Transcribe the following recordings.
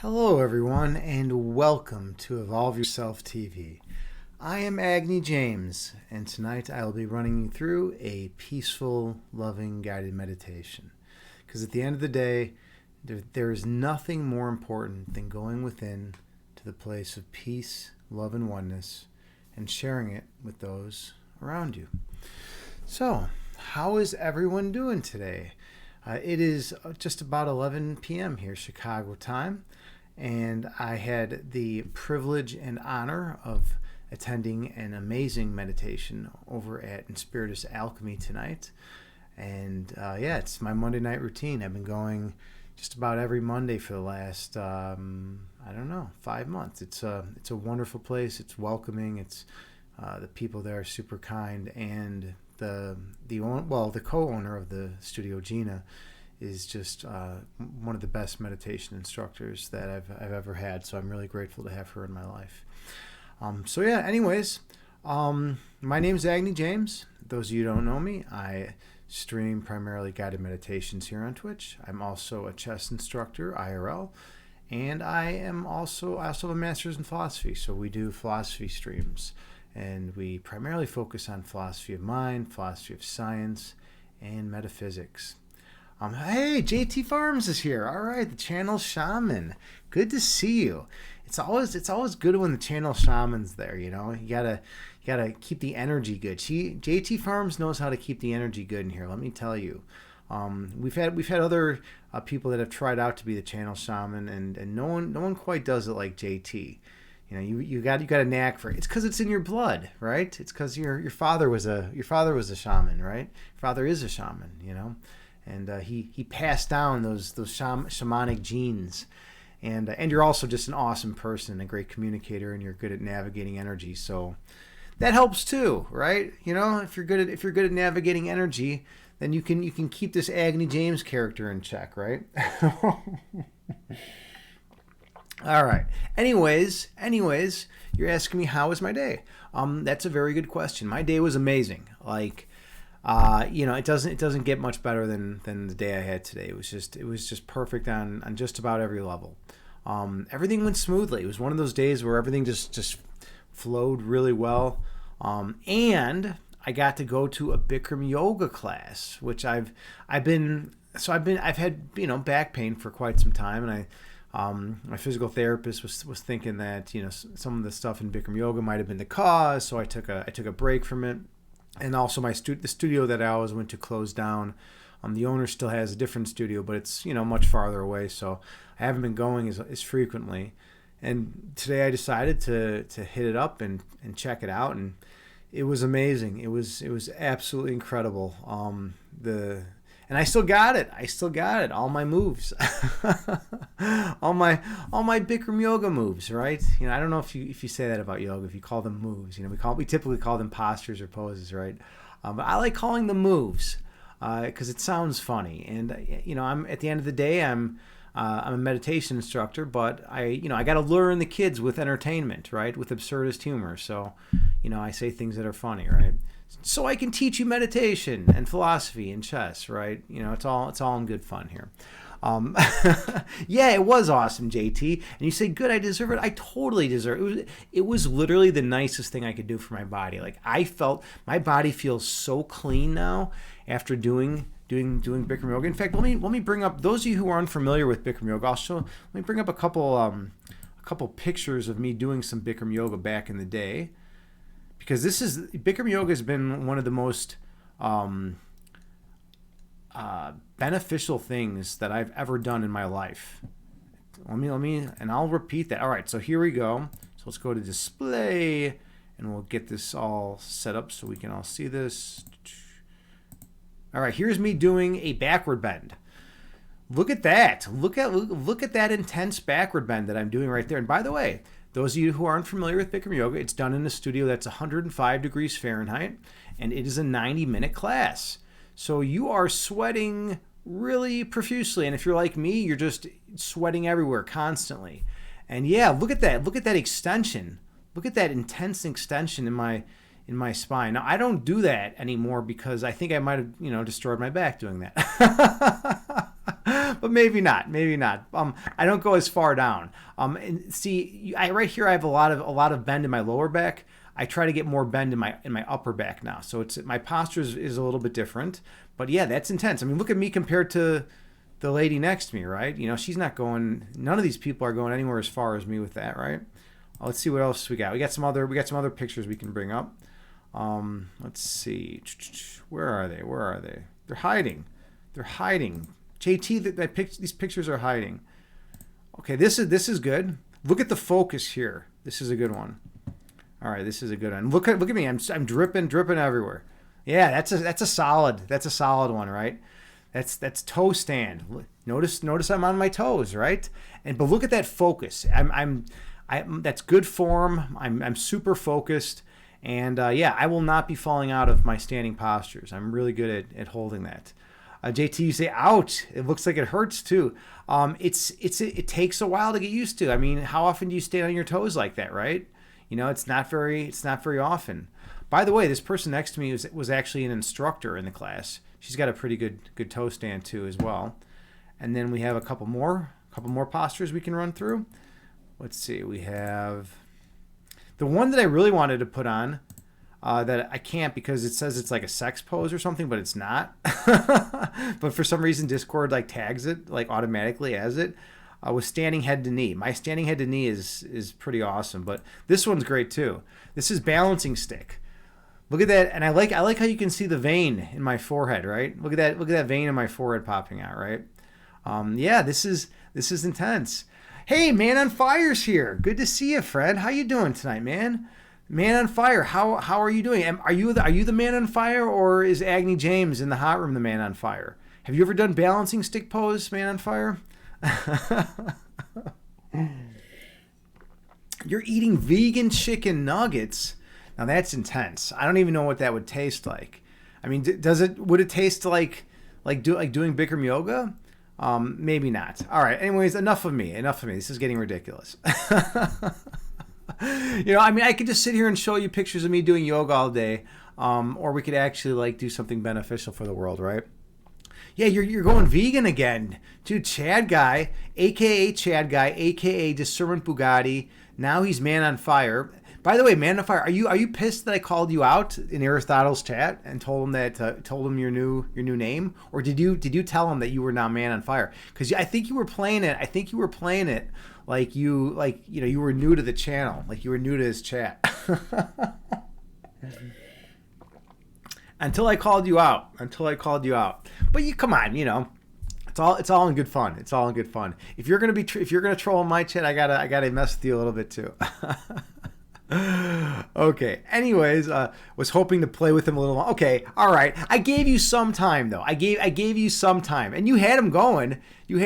Hello, everyone, and welcome to Evolve Yourself TV. I am Agni James, and tonight I will be running you through a peaceful, loving, guided meditation. Because at the end of the day, there is nothing more important than going within to the place of peace, love, and oneness, and sharing it with those around you. So, how is everyone doing today? It is just about 11 p.m. here, Chicago time, and I had the privilege and honor of attending an amazing meditation over at Inspiritus Alchemy tonight. And it's my Monday night routine. I've been going just about every Monday for the last, 5 months. It's a wonderful place. It's welcoming. It's the people there are super kind, and the co-owner of the studio, Gina, is just one of the best meditation instructors that I've ever had. So I'm really grateful to have her in my life. My name's Agni James. Those of you who don't know me, I stream primarily guided meditations here on Twitch. I'm also a chess instructor, IRL, and I also have a master's in philosophy. So we do philosophy streams, and we primarily focus on philosophy of mind, philosophy of science, and metaphysics. Hey, JT Farms is here. All right, the channel shaman. Good to see you. It's always good when the channel shaman's there. You know, you gotta keep the energy good. JT Farms knows how to keep the energy good in here. Let me tell you. We've had other people that have tried out to be the channel shaman, and no one quite does it like JT. You know, you got a knack for it. It's because it's in your blood, right? It's because your father was a shaman, right? Your father is a shaman, you know. And he passed down those shamanic genes, and you're also just an awesome person, a great communicator, and you're good at navigating energy. So that helps too, right? You know, if you're good at navigating energy, then you can keep this Agni James character in check, right? All right. Anyways, you're asking me how was my day? That's a very good question. My day was amazing. It doesn't get much better than the day I had today. It was just perfect on just about every level. Everything went smoothly. It was one of those days where everything just flowed really well. And I got to go to a Bikram yoga class, which I've had back pain for quite some time, and my physical therapist was thinking that some of the stuff in Bikram yoga might have been the cause, so I took a break from it. And also the studio that I always went to closed down. The owner still has a different studio, but it's much farther away, so I haven't been going as frequently. And today I decided to hit it up and check it out, and it was amazing. It was absolutely incredible. And I still got it. All my moves, all my Bikram yoga moves, right? I don't know if you say that about yoga, if you call them moves. We typically call them postures or poses, right? But I like calling them moves because it sounds funny. And I'm at the end of the day, I'm a meditation instructor, but I got to lure in the kids with entertainment, right? With absurdist humor. So I say things that are funny, right? So I can teach you meditation and philosophy and chess, right? It's all in good fun here. Yeah, it was awesome, JT. And you say, good, I deserve it. I totally deserve it. It was literally the nicest thing I could do for my body. Like, I felt my body feels so clean now after doing Bikram yoga. In fact, let me bring up those of you who are unfamiliar with Bikram yoga. Let me bring up a couple pictures of me doing some Bikram yoga back in the day. Because Bikram yoga has been one of the most beneficial things that I've ever done in my life. And I'll repeat that. All right, so here we go. So let's go to display, and we'll get this all set up so we can all see this. All right, here's me doing a backward bend. Look at that. Look at that intense backward bend that I'm doing right there. And by the way, those of you who aren't familiar with Bikram yoga, it's done in a studio that's 105 degrees Fahrenheit, and it is a 90-minute class. So you are sweating really profusely, and if you're like me, you're just sweating everywhere constantly. And yeah, look at that. Look at that extension. Look at that intense extension in my spine. Now, I don't do that anymore because I think I might have, destroyed my back doing that. But maybe not. Maybe not. I don't go as far down. And see, right here I have a lot of bend in my lower back. I try to get more bend in my upper back now. So it's my posture is a little bit different. But yeah, that's intense. I mean, look at me compared to the lady next to me, right? You know, she's not going. None of these people are going anywhere as far as me with that, right? Let's see what else we got. We got some other pictures we can bring up. Let's see. Where are they? Where are they? They're hiding. They're hiding. JT, these pictures are hiding. Okay, this is good. Look at the focus here. This is a good one. All right, this is a good one. Look at me. I'm dripping everywhere. Yeah, that's a solid one, right? That's toe stand. Notice I'm on my toes, right? But look at that focus. That's good form. I'm super focused, and yeah, I will not be falling out of my standing postures. I'm really good at holding that. JT, you say, ouch, it looks like it hurts too. It takes a while to get used to. I mean, how often do you stand on your toes like that, right? You know, it's not very often. By the way, this person next to me was actually an instructor in the class. She's got a pretty good toe stand too as well. And then we have a couple more postures we can run through. Let's see, we have the one that I really wanted to put on, that I can't because it says it's like a sex pose or something, but it's not. But for some reason, Discord like tags it like automatically as it. Was standing head to knee. My standing head to knee is pretty awesome, but this one's great too. This is balancing stick. Look at that, and I like how you can see the vein in my forehead, right? Look at that vein in my forehead popping out, right? Yeah, this is intense. Hey, Man on Fire's here. Good to see you, friend. How you doing tonight, man? Man on Fire, how are you doing? Are you the Man on Fire, or is Agni James in the hot room the Man on Fire? Have you ever done balancing stick pose, Man on Fire? You're eating vegan chicken nuggets. Now that's intense. I don't even know what that would taste like. I mean, would it taste like doing Bikram yoga? Maybe not. All right. Anyways, enough of me. This is getting ridiculous. You know, I mean, I could just sit here and show you pictures of me doing yoga all day, or we could actually like do something beneficial for the world, right? Yeah, you're going vegan again. Dude, Chad Guy, a.k.a. Discernment Bugatti. Now he's Man on Fire. By the way, Man on Fire, are you pissed that I called you out in Aristotle's chat and told him your new name? Or did you tell him that you were now Man on Fire? Because I think you were playing it. Like you were new to the channel. Like you were new to his chat. Until I called you out. But you come on, you know, it's all in good fun. If you're gonna troll in my chat, I gotta mess with you a little bit too. Okay. Anyways, was hoping to play with him a little. Okay. All right. I gave you some time though. I gave you some time, and you had him going. You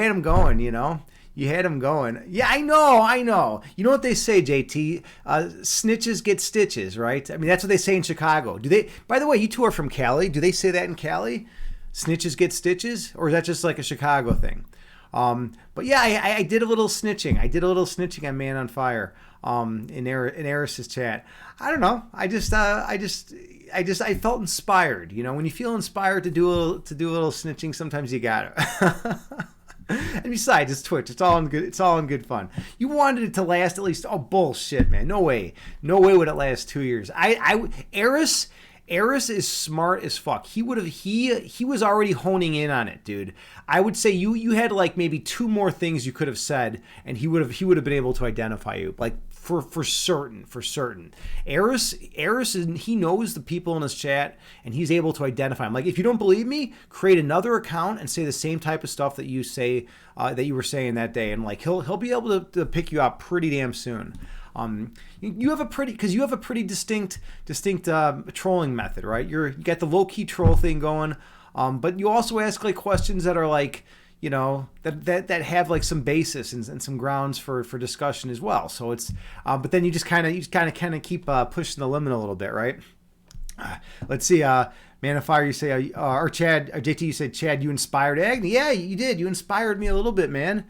know. You had him going. Yeah, I know. You know what they say, JT? Snitches get stitches, right? I mean, that's what they say in Chicago. Do they? By the way, you two are from Cali. Do they say that in Cali? Snitches get stitches? Or is that just like a Chicago thing? But yeah, I did a little snitching. On Man on Fire in Eris's chat. I don't know. I felt inspired. You know, when you feel inspired to do a little snitching, sometimes you got it. And besides, it's Twitch. It's all in good fun. You wanted it to last at least. Oh, bullshit, man. No way would it last 2 years. Eris is smart as fuck. He was already honing in on it, dude. I would say you had like maybe two more things you could have said, and he would have been able to identify you, like for certain. Eris, he knows the people in his chat, and he's able to identify them. Like, if you don't believe me, create another account and say the same type of stuff that you say that you were saying that day, and like he'll be able to pick you out pretty damn soon. You have a pretty distinct trolling method, right? You got the low key troll thing going, but you also ask like questions that are like, you know, that have like some basis and some grounds for discussion as well. So it's, but then you just kind of keep pushing the limit a little bit, right? Let's see. Man of Fire, you say, or Chad, or JT, you said, Chad, you inspired Agni. Yeah, you did. You inspired me a little bit, man.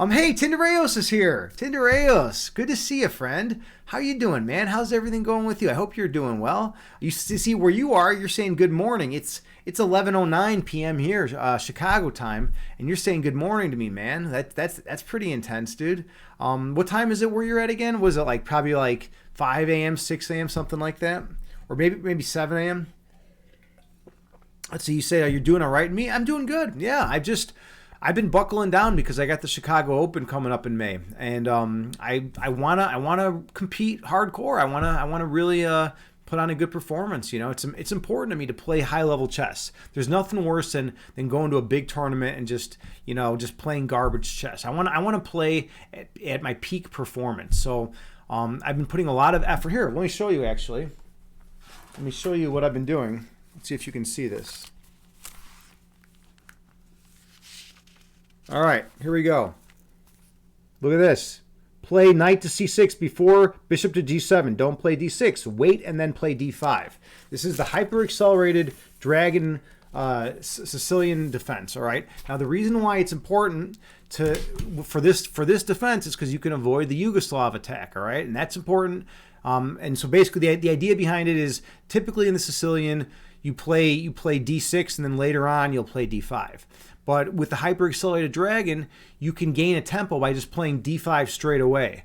Hey, Tindereos is here. Tindereos, good to see you, friend. How you doing, man? How's everything going with you? I hope you're doing well. You see where you are. You're saying good morning. It's 11:09 p.m. here, Chicago time, and you're saying good morning to me, man. That's pretty intense, dude. What time is it where you're at again? Was it like probably like 5 a.m., 6 a.m., something like that, or maybe 7 a.m.? Let's see. You say, are you doing all right? Me, I'm doing good. Yeah, I've been buckling down because I got the Chicago Open coming up in May, and I wanna compete hardcore. I wanna really put on a good performance. You know, it's important to me to play high level chess. There's nothing worse than going to a big tournament and just playing garbage chess. I wanna play at my peak performance. So I've been putting a lot of effort here. Let me show you actually. Let me show you what I've been doing. Let's see if you can see this. All right, here we go. Look at this. Play knight to c6 before bishop to g7. Don't play d6. Wait and then play d5. This is the hyper-accelerated dragon Sicilian defense, all right? Now, the reason why it's important for this defense is because you can avoid the Yugoslav attack, all right? And that's important. And so basically the idea behind it is typically in the Sicilian, you play d6 and then later on you'll play d5. But with the hyper-accelerated dragon, you can gain a tempo by just playing d5 straight away.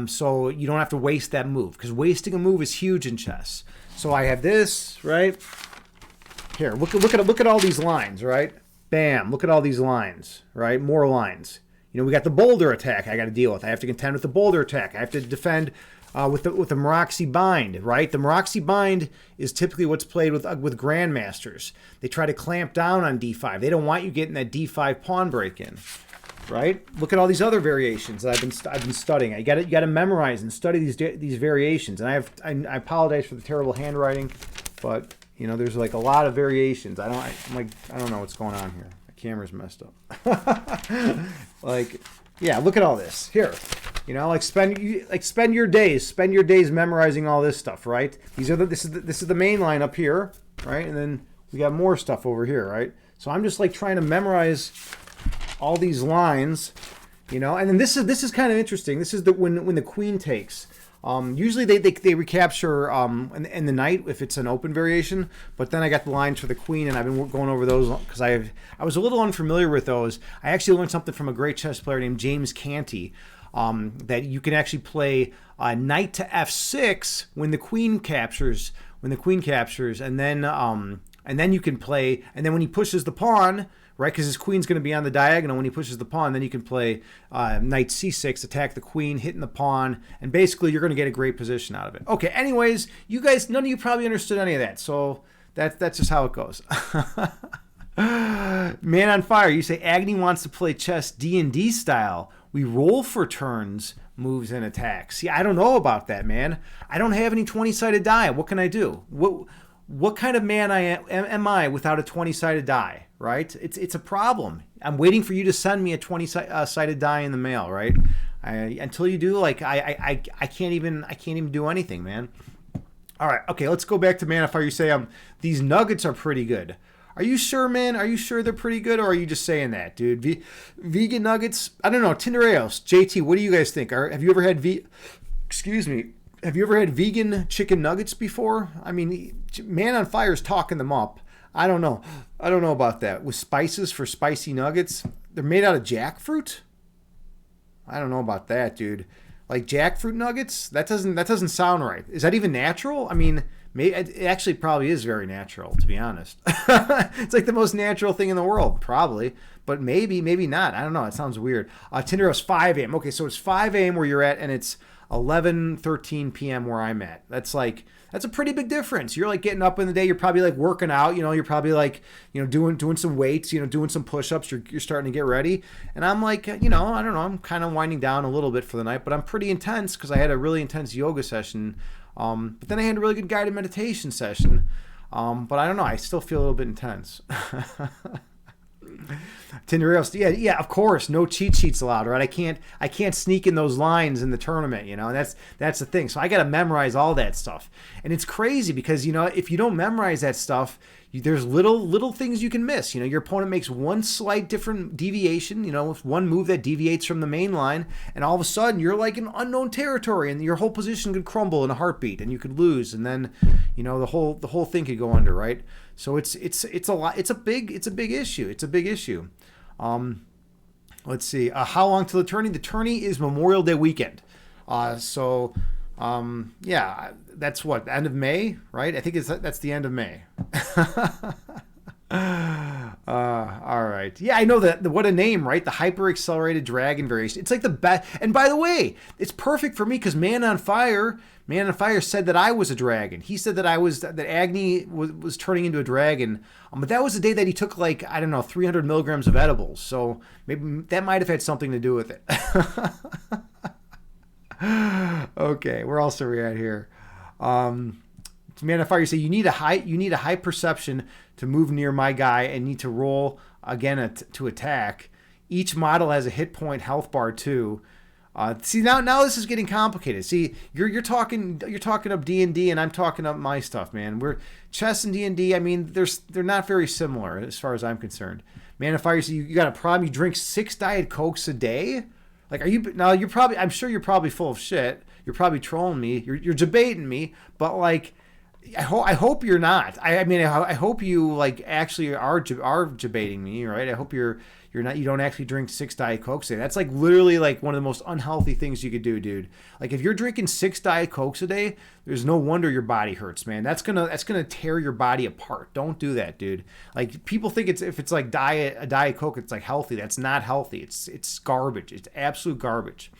So you don't have to waste that move, because wasting a move is huge in chess. So I have this, right? Here, look at all these lines, right? Bam, look at all these lines, right? More lines. You know, we got the boulder attack I got to deal with. I have to contend with the boulder attack. I have to defend with the Meraxi bind, right? The Meraxi bind is typically what's played with grandmasters. They try to clamp down on d5. They don't want you getting that d5 pawn break in, right? Look at all these other variations that I've been studying. You got to memorize and study these variations. And I apologize for the terrible handwriting, but you know, there's like a lot of variations. I don't know what's going on here. The camera's messed up. Like, yeah, look at all this here. You know, spend your days memorizing all this stuff, right? This is the main line up here, right? And then we got more stuff over here, right? So I'm just like trying to memorize all these lines, you know. And then this is kind of interesting. This is when the queen takes. Usually they recapture in the knight if it's an open variation, but then I got the lines for the queen, and I've been going over those because I was a little unfamiliar with those. I actually learned something from a great chess player named James Canty. That you can actually play knight to f6 when the queen captures, and then you can play, and then when he pushes the pawn, right, because his queen's going to be on the diagonal when he pushes the pawn, then you can play knight c6, attack the queen, hitting the pawn, and basically you're going to get a great position out of it. Okay, anyways, you guys, none of you probably understood any of that, so that's just how it goes. Man on Fire, you say Agni wants to play chess D&D style. We roll for turns, moves, and attacks. See, I don't know about that, man. I don't have any 20-sided die. What can I do? What kind of man am I without a 20-sided die, right? It's a problem. I'm waiting for you to send me a 20-sided die in the mail, right? Until you do, like I can't even do anything, man. All right, okay, let's go back to Man on Fire. You say these nuggets are pretty good. Are you sure, man? Are you sure they're pretty good, or are you just saying that, dude? Vegan nuggets? I don't know. Tindereos, JT, what do you guys think? Have you ever had Have you ever had vegan chicken nuggets before? I mean, Man on Fire is talking them up. I don't know. I don't know about that. With spices for spicy nuggets, they're made out of jackfruit. I don't know about that, dude. Like jackfruit nuggets? That doesn't sound right. Is that even natural? I mean, it actually probably is very natural, to be honest. It's like the most natural thing in the world, probably. But maybe not. I don't know. It sounds weird. Tinderos, 5 a.m. Okay, so it's 5 a.m. where you're at, and it's 11:13 p.m. where I'm at. That's a pretty big difference. You're like getting up in the day. You're probably like working out. You know, you're probably like, you know, doing some weights. You know, doing some push-ups. You're starting to get ready. And I'm like, you know, I don't know. I'm kind of winding down a little bit for the night, but I'm pretty intense because I had a really intense yoga session. But then I had a really good guided meditation session. But I don't know. I still feel a little bit intense. Tindereos, yeah, of course, no cheat sheets allowed, right? I can't sneak in those lines in the tournament, you know. And that's the thing. So I got to memorize all that stuff, and it's crazy because, you know, if you don't memorize that stuff, there's little things you can miss. Your opponent makes one slight different deviation, with one move that deviates from the main line, and all of a sudden you're like in unknown territory, and your whole position could crumble in a heartbeat, and you could lose, and then the whole thing could go under, right? So it's a lot. It's a big issue. It's a big issue. Let's see. How long till the tourney? The tourney is Memorial Day weekend. Yeah, that's what, the end of May, right? I think that's the end of May. All right. Yeah, I know that. What a name, right? The hyper accelerated dragon variation. It's like the best. And by the way, it's perfect for me because Man on Fire said that I was a dragon. He said that that Agni was turning into a dragon. But that was the day that he took 300 milligrams of edibles. So maybe that might have had something to do with it. Okay, where else are we at here? Man on Fire, you say you need a high perception to move near my guy and need to roll again to attack. Each model has a hit point health bar too. See, now this is getting complicated. See, you're talking up D&D and I'm talking up my stuff, man. We're chess and D&D. I mean, they're not very similar as far as I'm concerned. Man on Fire, you say you got a problem. You drink 6 Diet Cokes a day. Like, are you now? I'm sure you're probably full of shit. You're probably trolling me. You're debating me. But like, I hope you're not. I mean, I hope you actually are debating me, right? I hope you're not. You don't actually drink 6 Diet Cokes a day. That's literally one of the most unhealthy things you could do, dude. Like, if you're drinking 6 Diet Cokes a day, there's no wonder your body hurts, man. That's gonna tear your body apart. Don't do that, dude. Like, people think if it's a Diet Coke, it's healthy. That's not healthy. It's garbage. It's absolute garbage.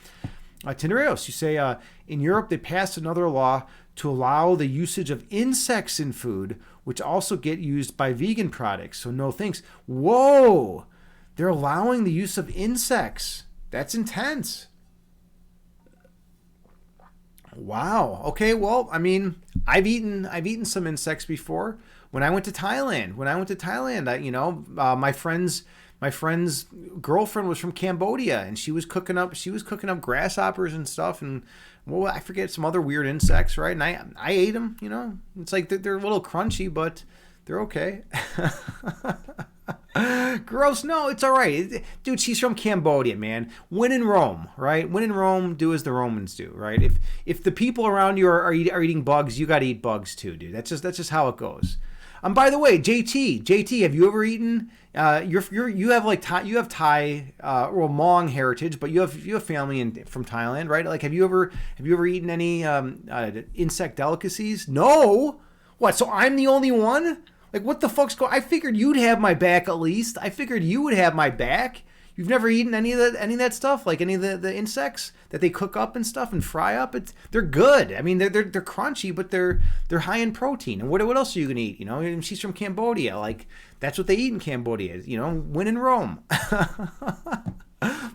Tenerios, you say in Europe they passed another law to allow the usage of insects in food, which also get used by vegan products. So no thanks. Whoa! They're allowing the use of insects. That's intense. Wow. Okay. Well, I mean, I've eaten some insects before. When I went to Thailand, my friend's girlfriend was from Cambodia, and she was cooking up grasshoppers and stuff, and I forget some other weird insects, right? And I ate them. It's like they're a little crunchy, but they're okay. Gross. No, it's all right. Dude, she's from Cambodia, man. When in Rome, right? When in Rome, do as the Romans do, right? If the people around you are eating bugs, you got to eat bugs too, dude. That's just how it goes. By the way, JT, have you ever eaten? You have Thai or Hmong heritage, but you have family from Thailand, right? Like, have you ever eaten any insect delicacies? No. What? So I'm the only one? Like, what the fuck's going? I figured you'd have my back at least. I figured you would have my back. You've never eaten any of that stuff, like any of the insects that they cook up and stuff and fry up. They're good. I mean, they're crunchy, but they're high in protein. And what else are you gonna eat? And she's from Cambodia. Like, that's what they eat in Cambodia. When in Rome.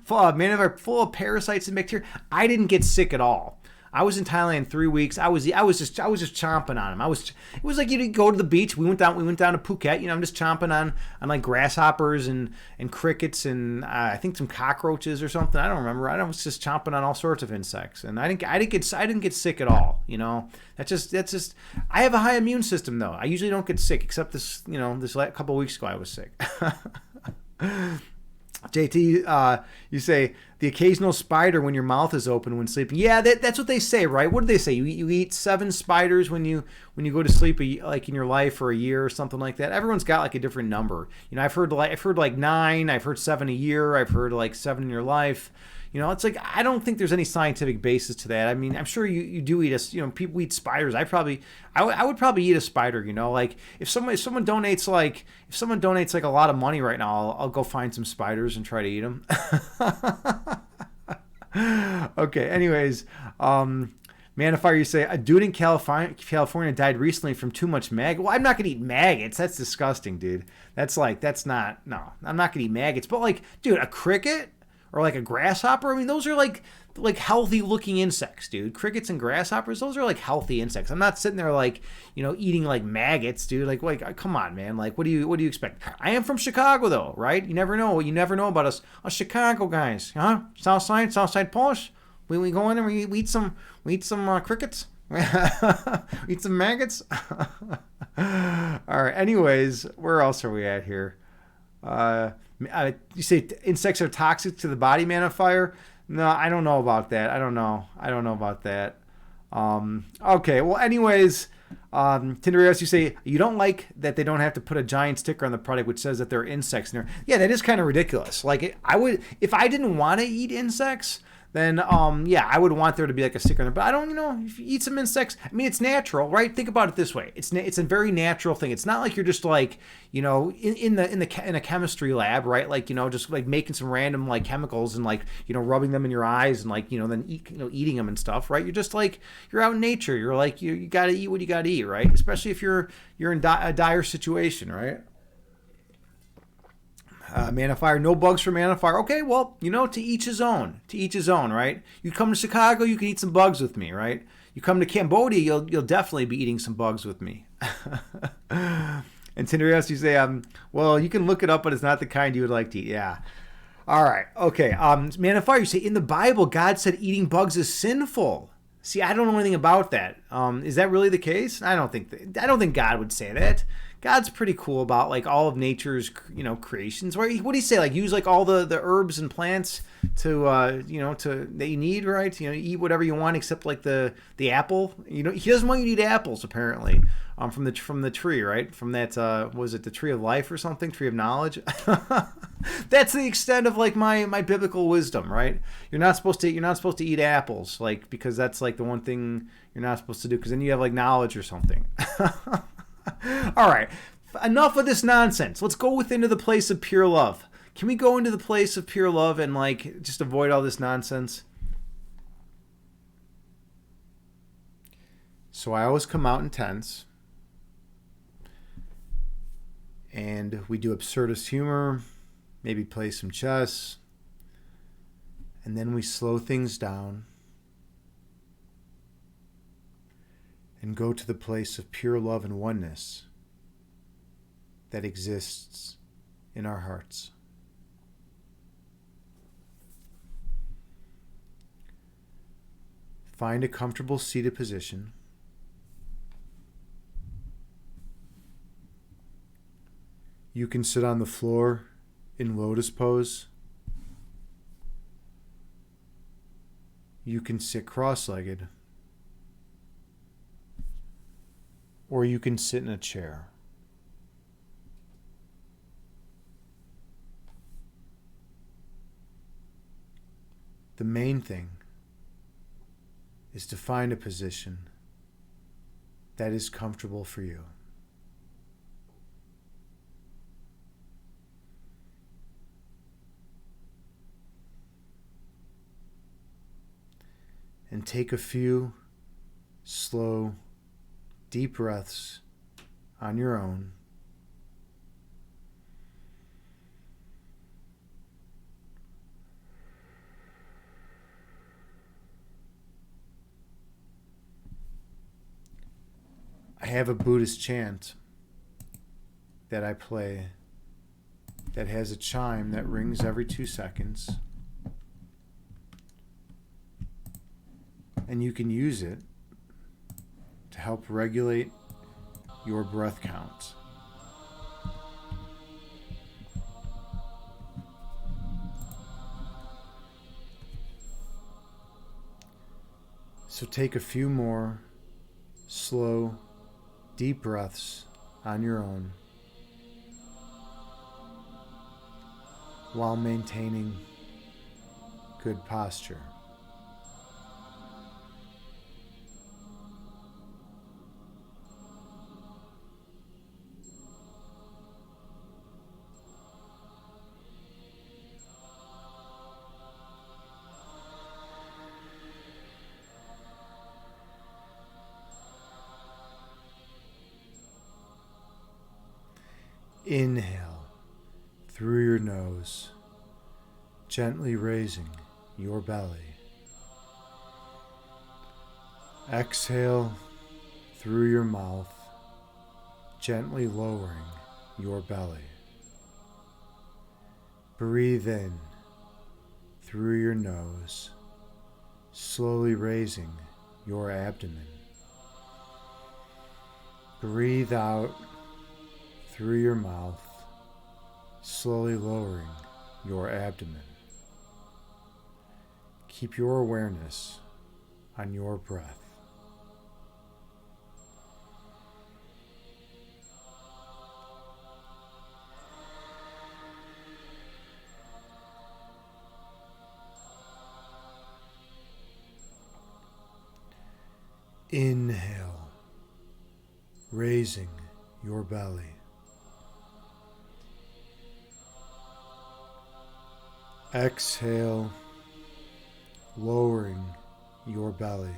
Full of parasites and bacteria. I didn't get sick at all. I was in Thailand 3 weeks. I was just chomping on them. It was like you go to the beach. We went down to Phuket. I'm just chomping on like grasshoppers and crickets and I think some cockroaches or something. I don't remember. I was just chomping on all sorts of insects, and I didn't get sick at all. That's just. I have a high immune system though. I usually don't get sick, except this couple of weeks ago I was sick. JT, you say the occasional spider when your mouth is open when sleeping. Yeah, that's what they say, right? What do they say? You eat 7 spiders when you go to sleep, like in your life for a year or something like that. Everyone's got like a different number. I've heard like 9. I've heard 7 a year. I've heard like 7 in your life. It's like, I don't think there's any scientific basis to that. I mean, I'm sure you do eat people eat spiders. I would probably eat a spider, like if someone donates like a lot of money right now, I'll go find some spiders and try to eat them. Okay. Anyways, Man of Fire, you say a dude in California died recently from too much maggot. Well, I'm not gonna eat maggots. That's disgusting, dude. No, I'm not gonna eat maggots. But like, dude, a cricket or like a grasshopper. I mean, those are like healthy looking insects, dude. Crickets and grasshoppers, those are like healthy insects. I'm not sitting there like, eating like maggots, dude. Like come on, man. Like, what do you expect? I am from Chicago though, right? You never know about us Chicago guys, huh? Southside Polish. We go in and we eat some crickets. Eat some maggots. All right. Anyways, where else are we at here? You say insects are toxic to the body, Man of Fire? No, I don't know about that. I don't know. I don't know about that. Okay. Well, anyways, Tinderius, you say you don't like that they don't have to put a giant sticker on the product which says that there are insects in there. Yeah, that is kind of ridiculous. Like, I would, if I didn't want to eat insects, then yeah, I would want there to be like a sticker on there. But I don't, if you eat some insects, I mean, it's natural, right? Think about it this way: it's a very natural thing. It's not like you're just like, in a chemistry lab, right? Like, just like making some random like chemicals and like, rubbing them in your eyes and like, then eating them and stuff, right? You're just like, you're out in nature. You're like, you got to eat what you got to eat, right? Especially if you're in a dire situation, right? Man of Fire, no bugs for Man of Fire. Okay, well, to each his own. To each his own, right? You come to Chicago, you can eat some bugs with me, right? You come to Cambodia, you'll definitely be eating some bugs with me. And Tinderius, you say, well, you can look it up, but it's not the kind you would like to eat. Yeah. All right. Okay. Man of Fire, you say in the Bible, God said eating bugs is sinful. See, I don't know anything about that. Is that really the case? I don't think God would say that. God's pretty cool about like all of nature's, creations. What do you say? Like use like all the herbs and plants to, that you need, right? Eat whatever you want except like the apple. He doesn't want you to eat apples apparently. From the tree, right? From that, was it the tree of life or something? Tree of knowledge. That's the extent of like my biblical wisdom, right? You're not supposed to eat apples, like because that's like the one thing you're not supposed to do, because then you have like knowledge or something. All right, enough of this nonsense. Let's go into the place of pure love. Can we go into the place of pure love and like just avoid all this nonsense? So I always come out in tents. And we do absurdist humor, maybe play some chess, and then we slow things down and go to the place of pure love and oneness that exists in our hearts. Find a comfortable seated position. You can sit on the floor in lotus pose. You can sit cross-legged. Or you can sit in a chair. The main thing is to find a position that is comfortable for you. And take a few slow, deep breaths on your own. I have a Buddhist chant that I play that has a chime that rings every 2 seconds. And you can use it to help regulate your breath count. So take a few more slow, deep breaths on your own while maintaining good posture. Inhale through your nose, gently raising your belly. Exhale through your mouth, gently lowering your belly. Breathe in through your nose, slowly raising your abdomen. Breathe out through your mouth, slowly lowering your abdomen. Keep your awareness on your breath. Inhale, raising your belly. Exhale, lowering your belly.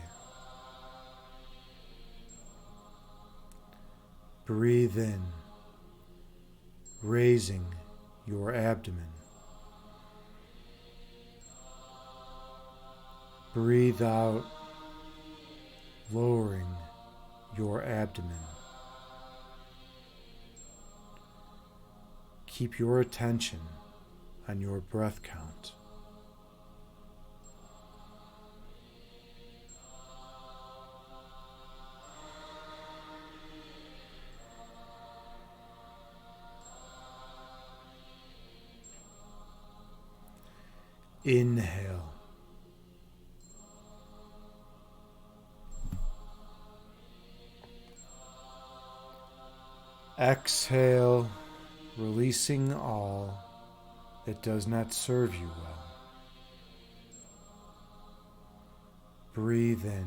Breathe in, raising your abdomen. Breathe out, lowering your abdomen. Keep your attention on your breath count. Inhale. Exhale, releasing all that does not serve you well. Breathe in.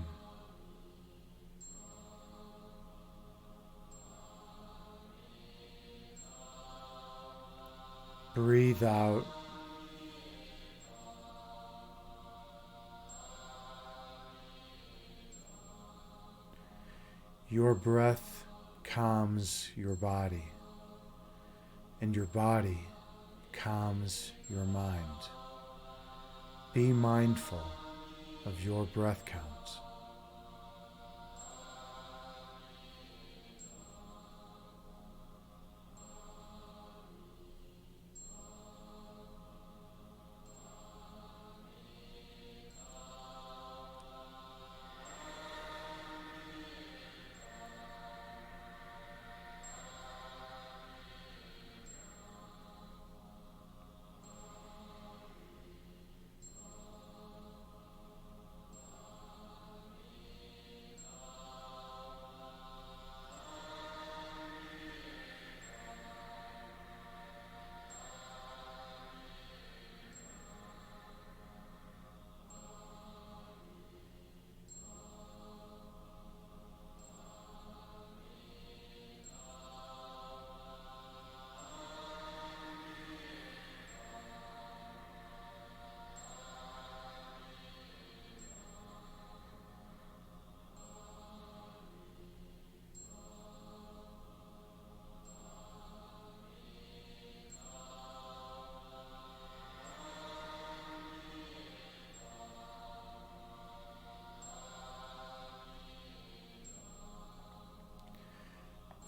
Breathe out. Your breath calms your body, and your body calms your mind. Be mindful of your breath count.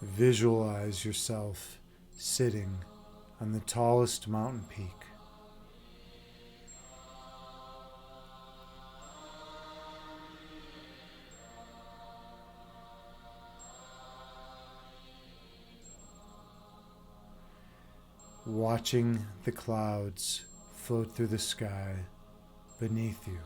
Visualize yourself sitting on the tallest mountain peak. Watching the clouds float through the sky beneath you.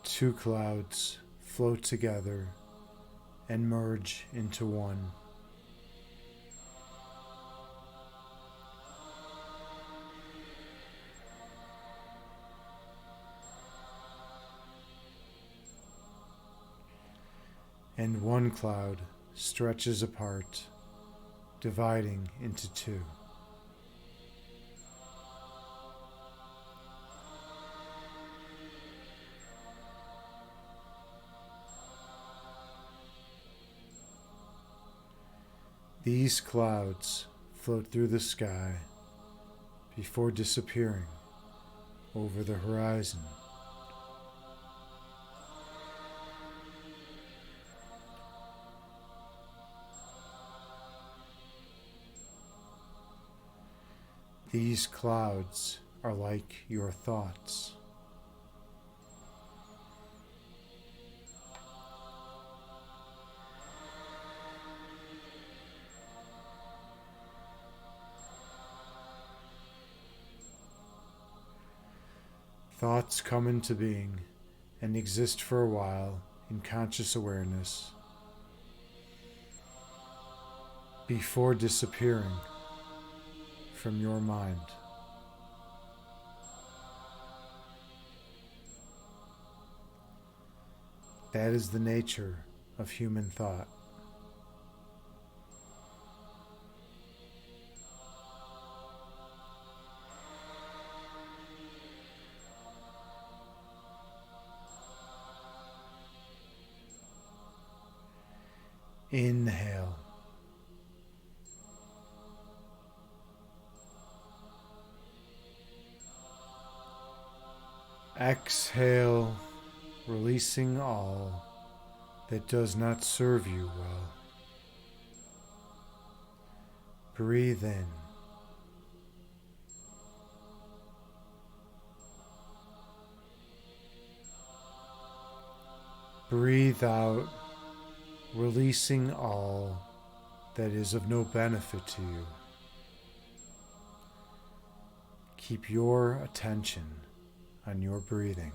Two clouds float together and merge into one. And one cloud stretches apart, dividing into two. These clouds float through the sky before disappearing over the horizon. These clouds are like your thoughts. Thoughts come into being and exist for a while in conscious awareness before disappearing from your mind. That is the nature of human thought. Inhale. Exhale, releasing all that does not serve you well. Breathe in. Breathe out, releasing all that is of no benefit to you. Keep your attention on your breathing.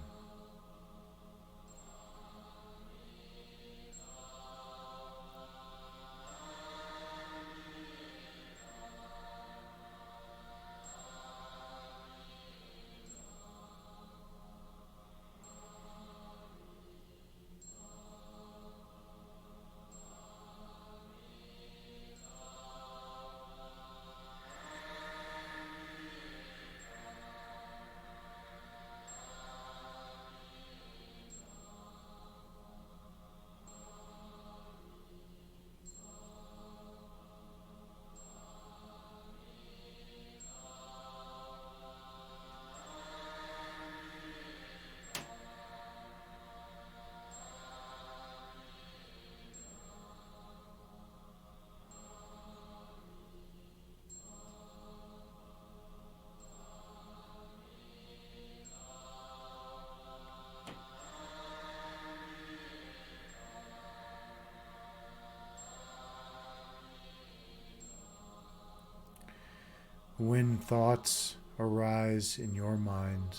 When thoughts arise in your mind,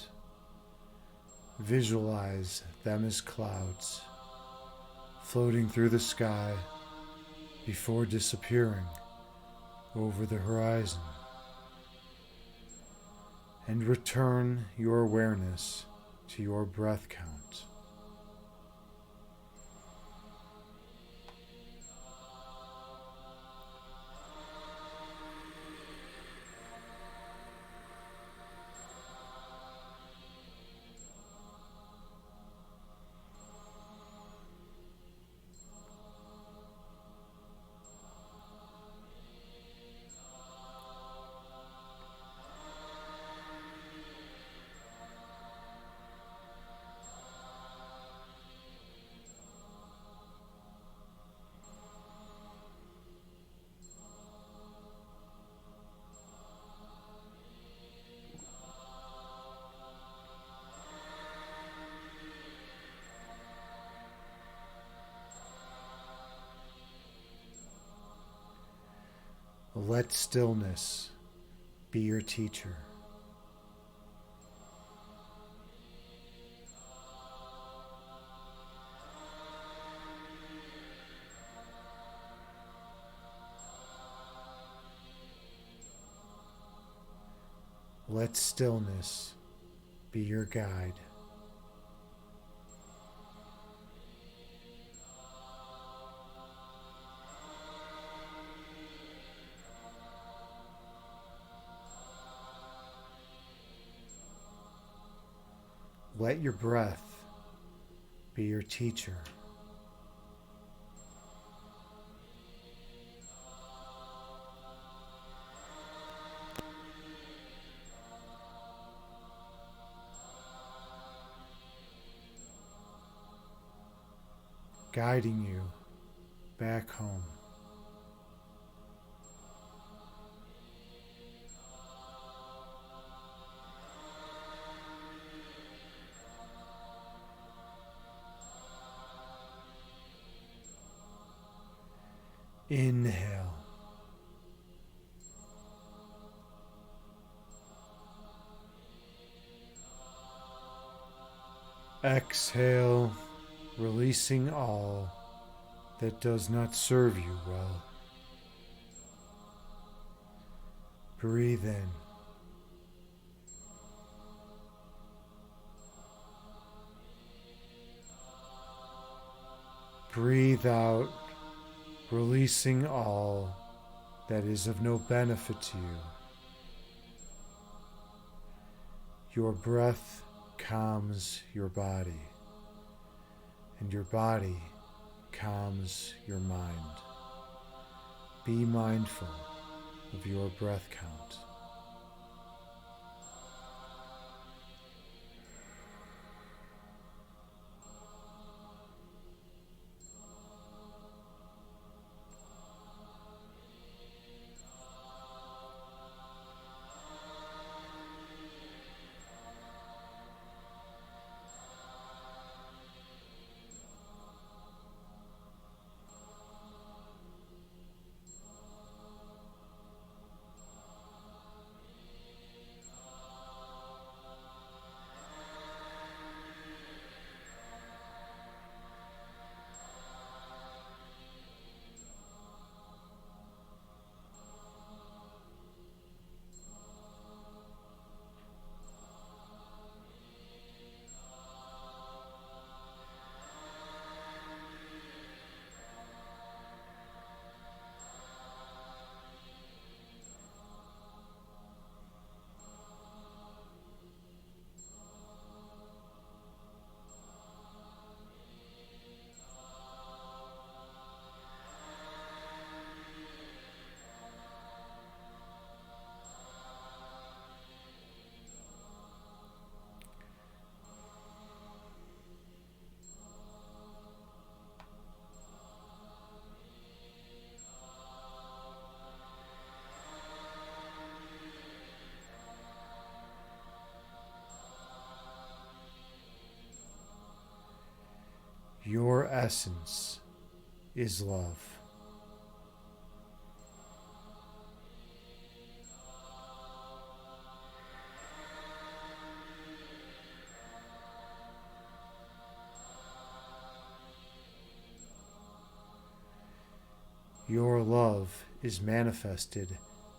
visualize them as clouds floating through the sky before disappearing over the horizon, and return your awareness to your breath count. Let stillness be your teacher. Let stillness be your guide. Let your breath be your teacher. Guiding you back home. Inhale. Exhale, releasing all that does not serve you well. Breathe in. Breathe out, releasing all that is of no benefit to you. Your breath calms your body, and your body calms your mind. Be mindful of your breath count. Your essence is love. Your love is manifested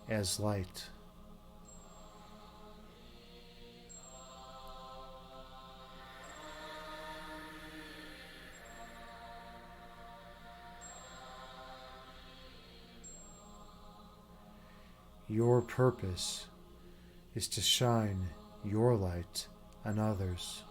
as light. Your purpose is to shine your light on others.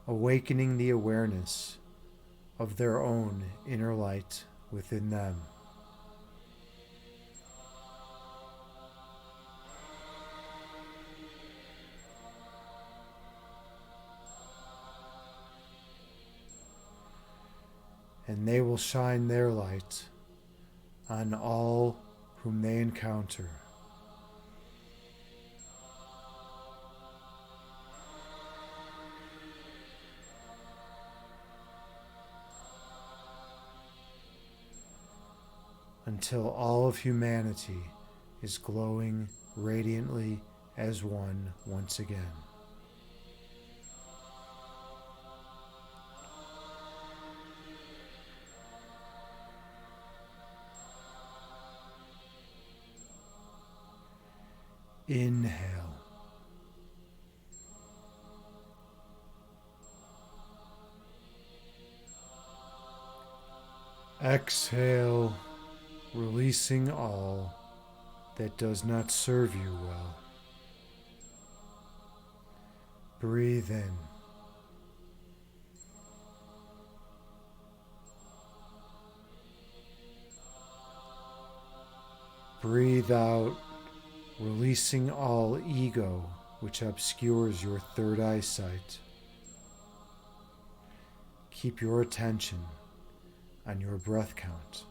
Awakening the awareness of their own inner light within them. And they will shine their light on all whom they encounter. Until all of humanity is glowing radiantly as one once again. Inhale. Exhale, releasing all that does not serve you well. Breathe in. Breathe out, releasing all ego which obscures your third eyesight. Keep your attention on your breath count.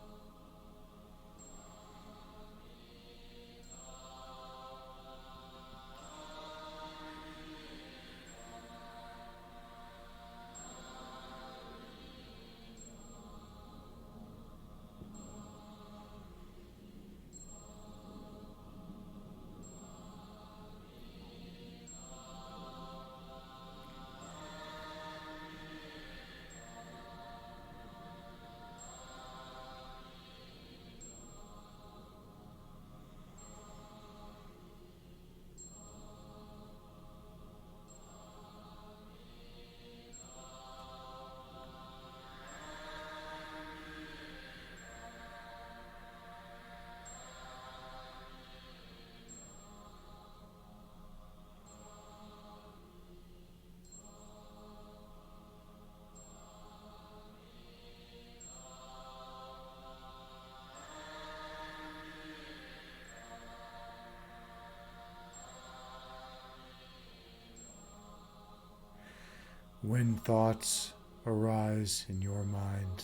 When thoughts arise in your mind,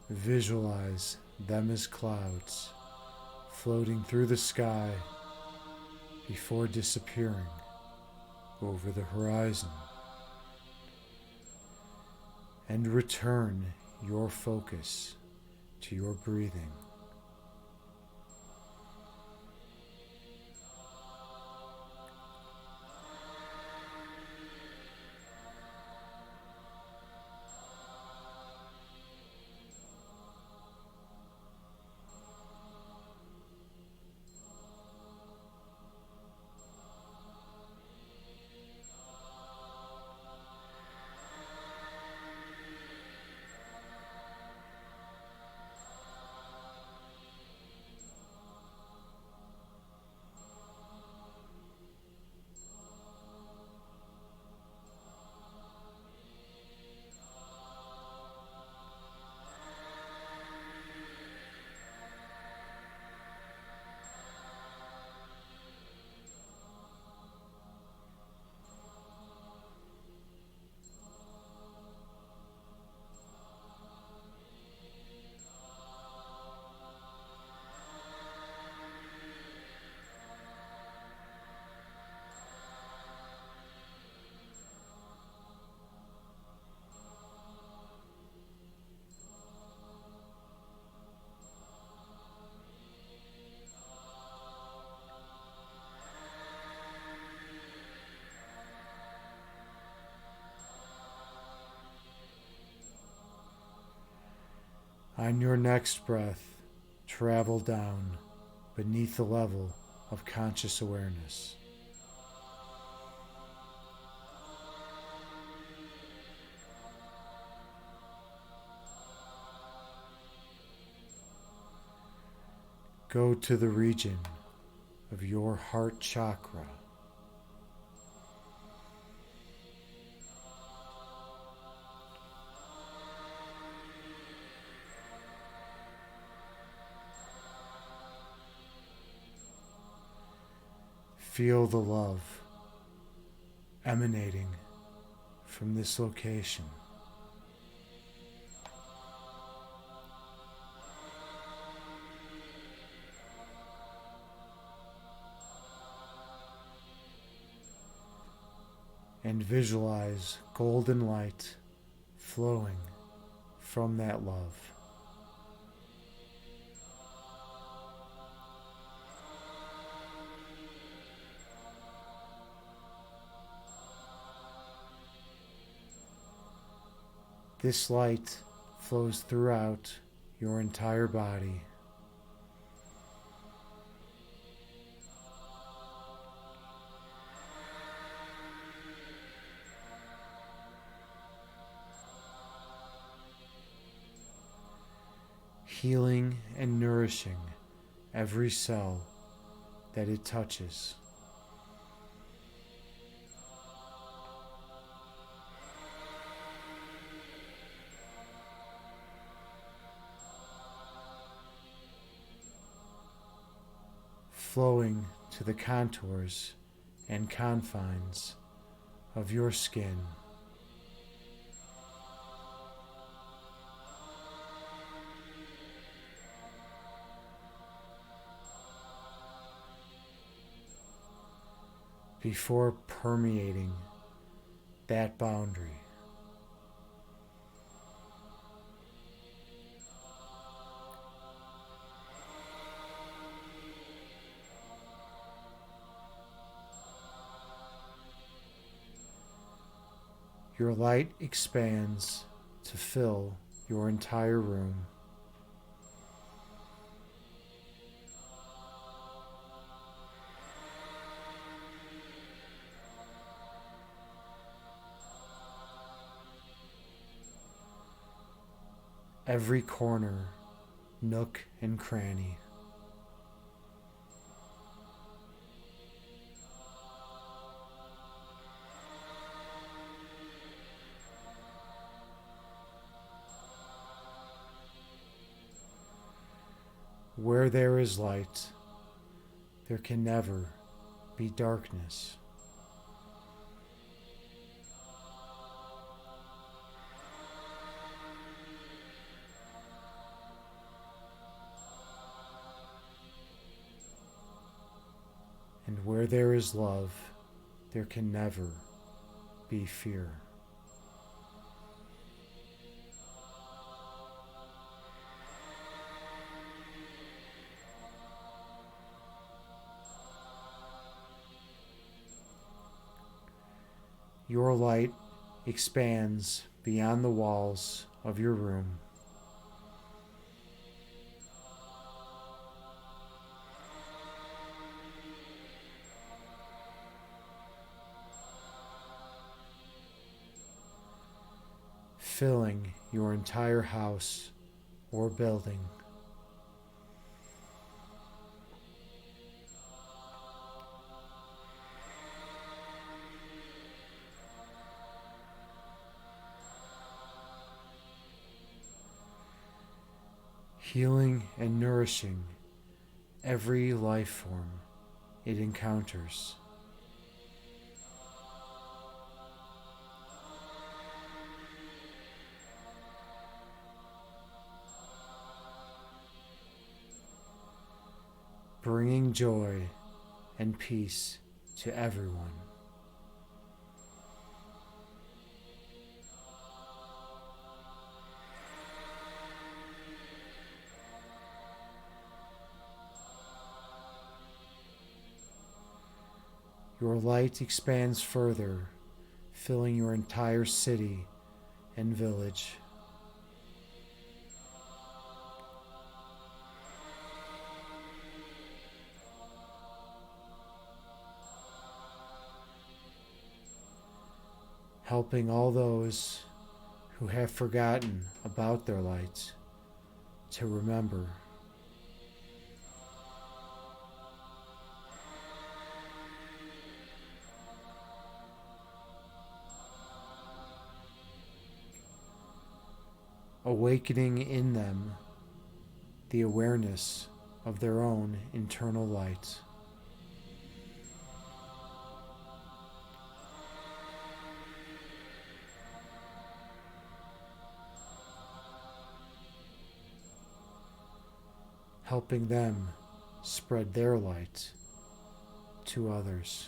visualize them as clouds floating through the sky before disappearing over the horizon, and return your focus to your breathing. On your next breath, travel down beneath the level of conscious awareness. Go to the region of your heart chakra. Feel the love emanating from this location. And visualize golden light flowing from that love. This light flows throughout your entire body. Healing and nourishing every cell that it touches. Flowing to the contours and confines of your skin. Before permeating that boundary. Your light expands to fill your entire room. Every corner, nook, and cranny. Where there is light, there can never be darkness. And where there is love, there can never be fear. Your light expands beyond the walls of your room. Filling your entire house or building. Healing and nourishing every life form it encounters. Bringing joy and peace to everyone. Your light expands further, filling your entire city and village. Helping all those who have forgotten about their light to remember. Awakening in them the awareness of their own internal light. Helping them spread their light to others.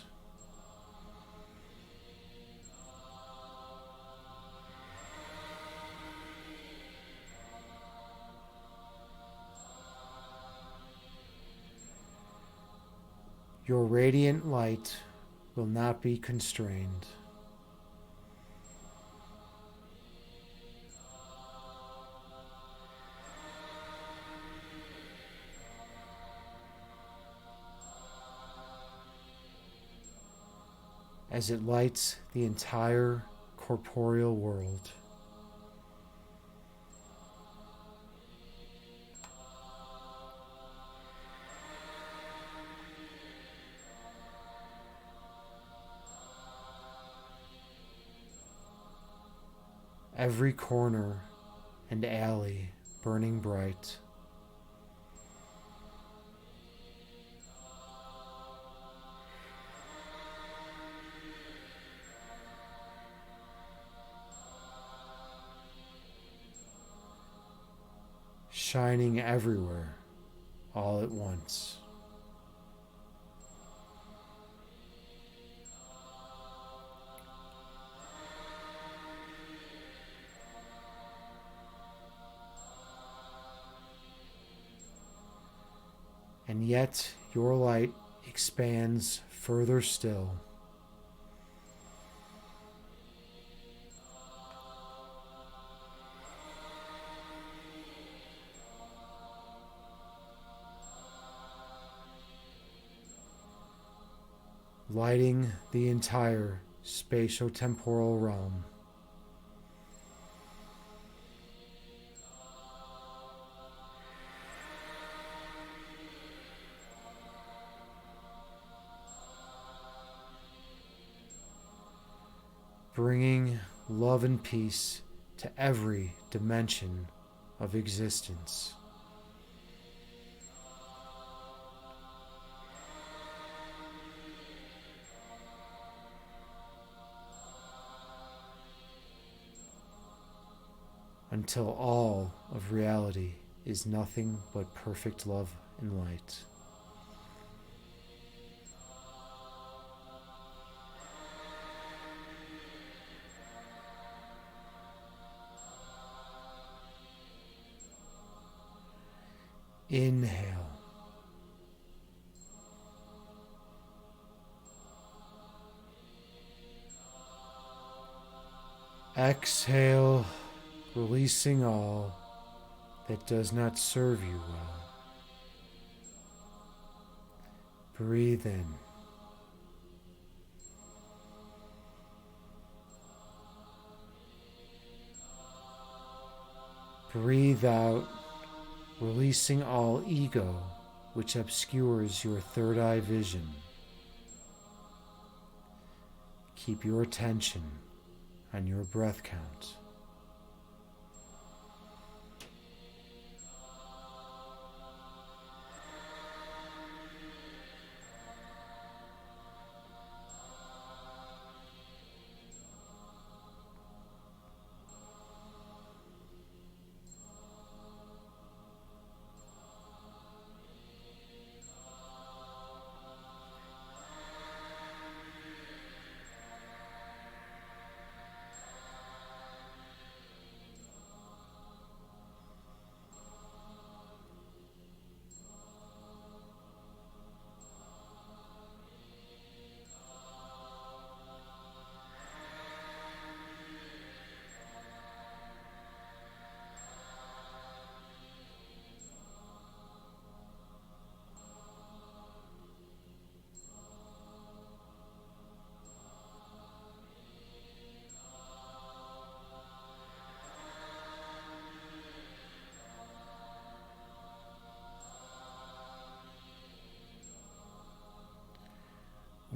Your radiant light will not be constrained. As it lights the entire corporeal world. Every corner and alley burning bright. Shining everywhere all at once. And yet your light expands further still. Lighting the entire spatio-temporal realm. Bringing love and peace to every dimension of existence. Until all of reality is nothing but perfect love and light. Inhale. Exhale, releasing all that does not serve you well. Breathe in. Breathe out, releasing all ego which obscures your third eye vision. Keep your attention on your breath count.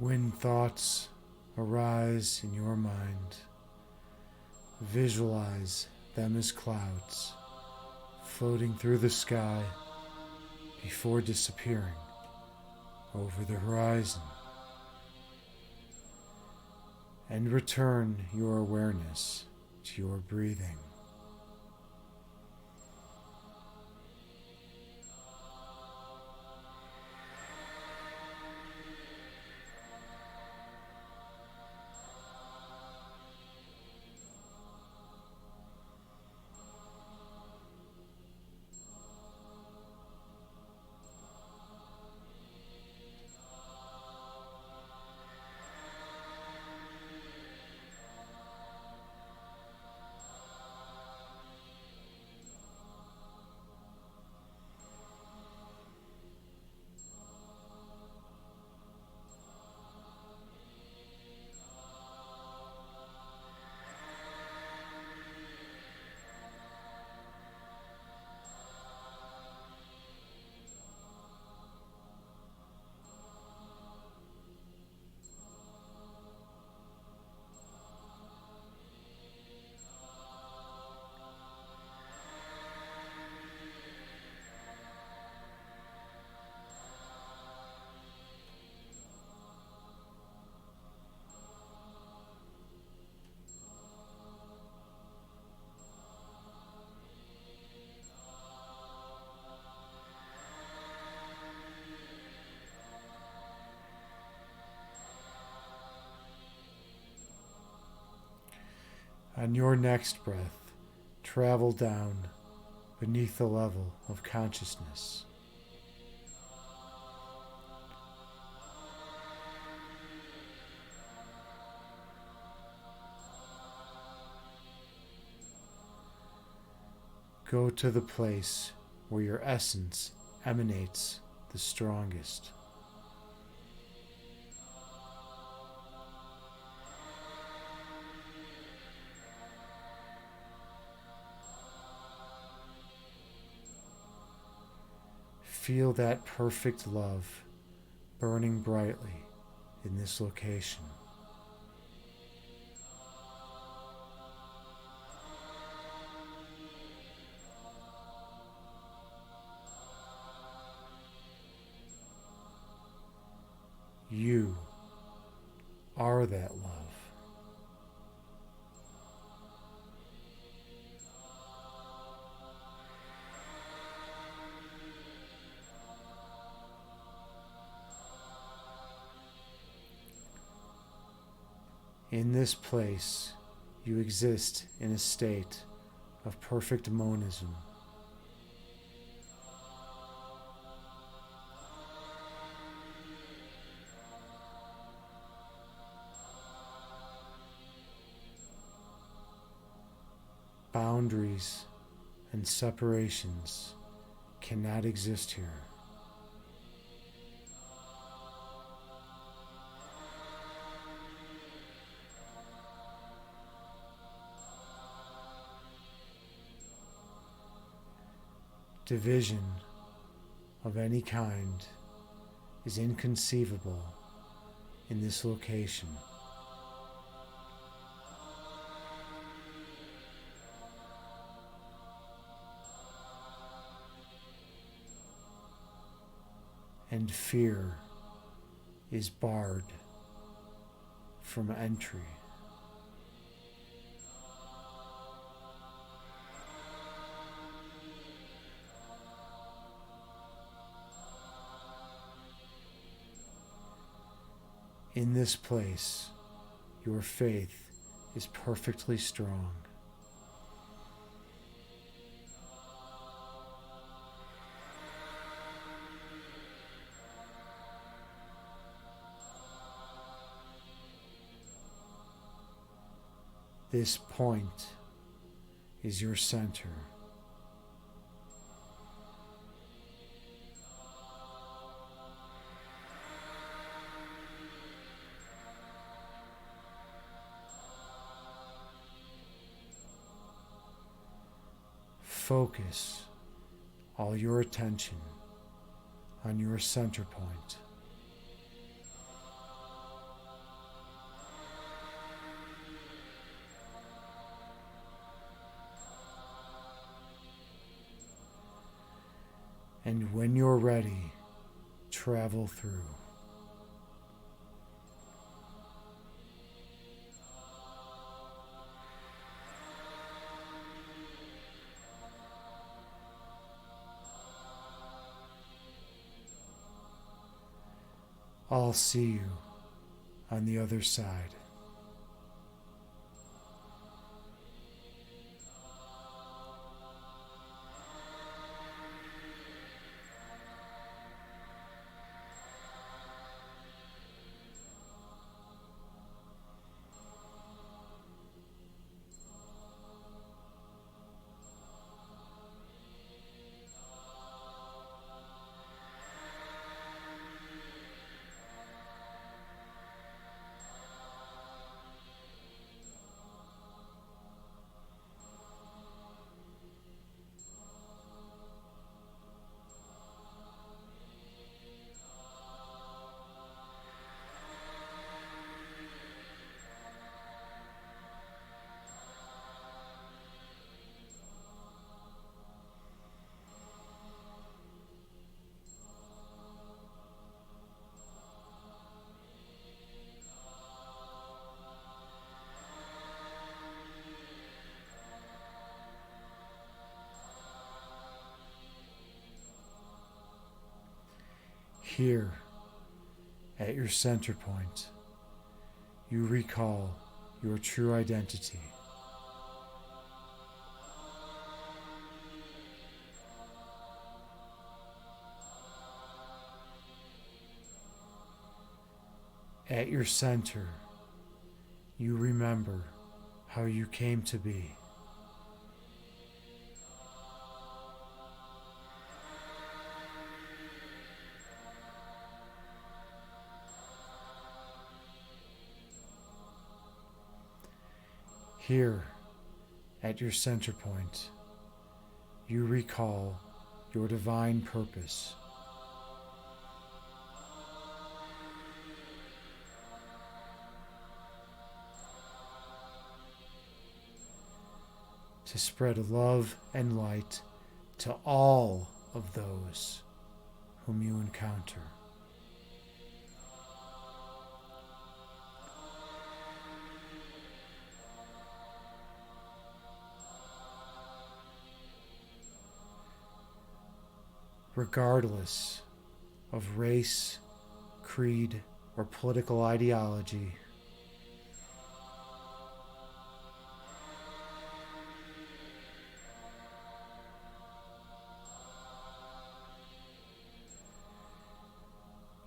When thoughts arise in your mind, visualize them as clouds floating through the sky before disappearing over the horizon, and return your awareness to your breathing. On your next breath, travel down beneath the level of consciousness. Go to the place where your essence emanates the strongest. Feel that perfect love burning brightly in this location. You are that love. In this place, you exist in a state of perfect monism. Boundaries and separations cannot exist here. Division of any kind is inconceivable in this location. And fear is barred from entry. In this place, your faith is perfectly strong. This point is your center. Focus all your attention on your center point. And when you're ready, travel through. I'll see you on the other side. Here, at your center point, you recall your true identity. At your center, you remember how you came to be. Here, at your center point, you recall your divine purpose. To spread love and light to all of those whom you encounter. Regardless of race, creed, or political ideology,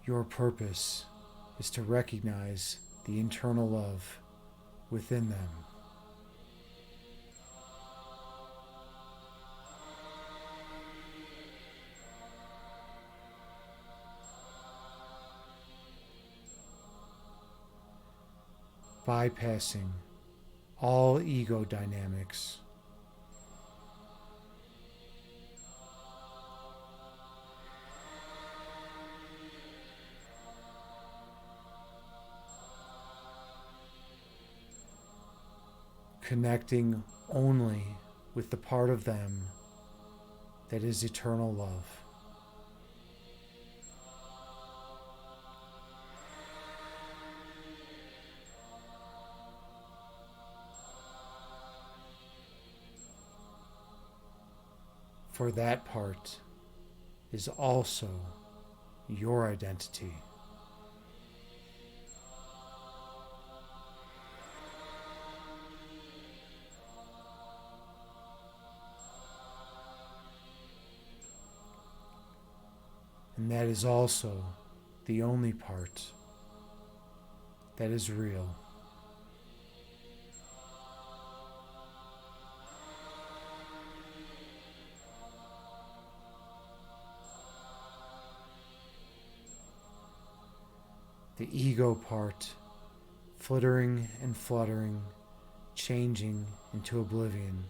your purpose is to recognize the internal love within them. bypassing all ego dynamics. Connecting only with the part of them that is eternal love. For that part is also your identity. And that is also the only part that is real. The ego part, flittering and fluttering, changing into oblivion.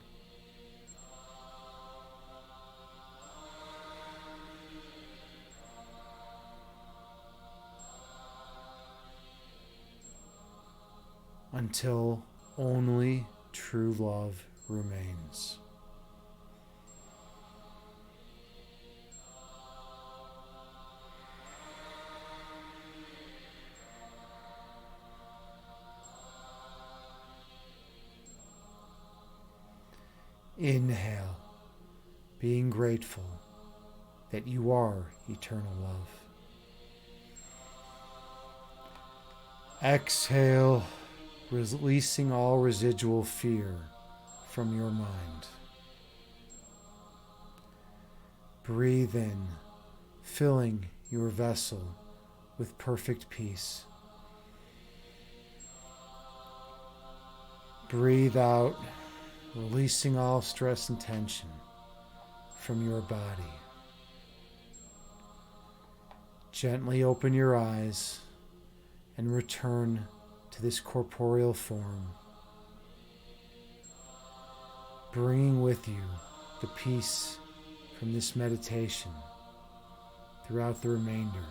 Until only true love remains. Inhale, being grateful that you are eternal love. Exhale, releasing all residual fear from your mind. Breathe in, filling your vessel with perfect peace. Breathe out, releasing all stress and tension from your body. Gently open your eyes and return to this corporeal form, bringing with you the peace from this meditation throughout the remainder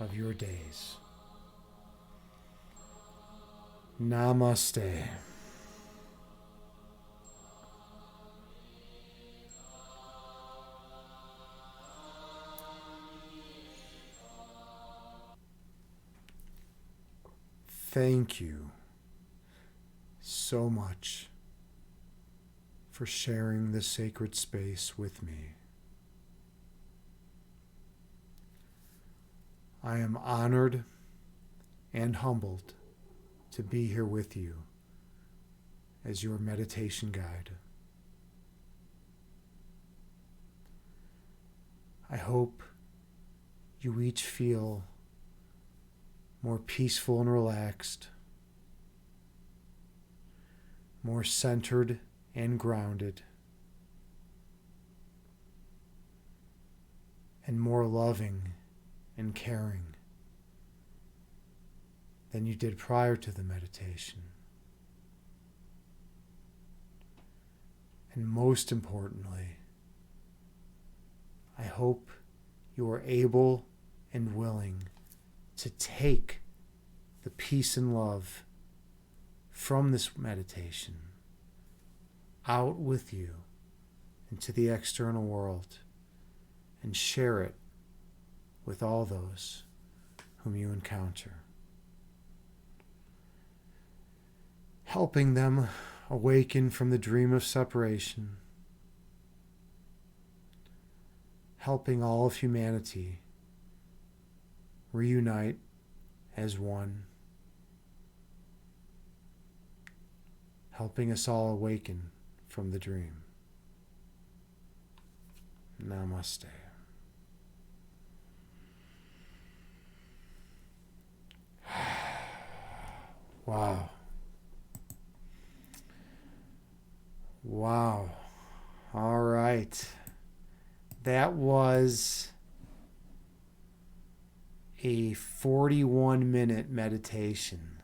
of your days. Namaste. Thank you so much for sharing this sacred space with me. I am honored and humbled to be here with you as your meditation guide. I hope you each feel more peaceful and relaxed, more centered and grounded, and more loving and caring than you did prior to the meditation. And most importantly, I hope you are able and willing to take the peace and love from this meditation out with you into the external world and share it with all those whom you encounter, helping them awaken from the dream of separation, helping all of humanity reunite as one, helping us all awaken from the dream. Namaste. Wow. Wow. All right. That was a 41-minute meditation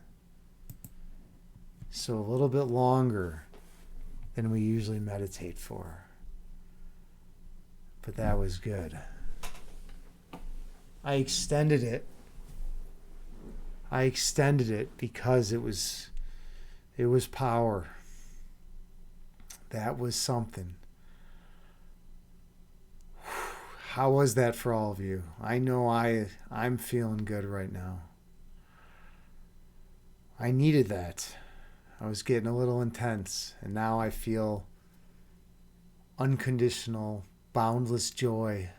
So a little bit longer than we usually meditate for. But that was good. I extended it. Because it was power. That was something. How was that for all of you? I know I'm feeling good right now. I needed that. I was getting a little intense, and now I feel unconditional, boundless joy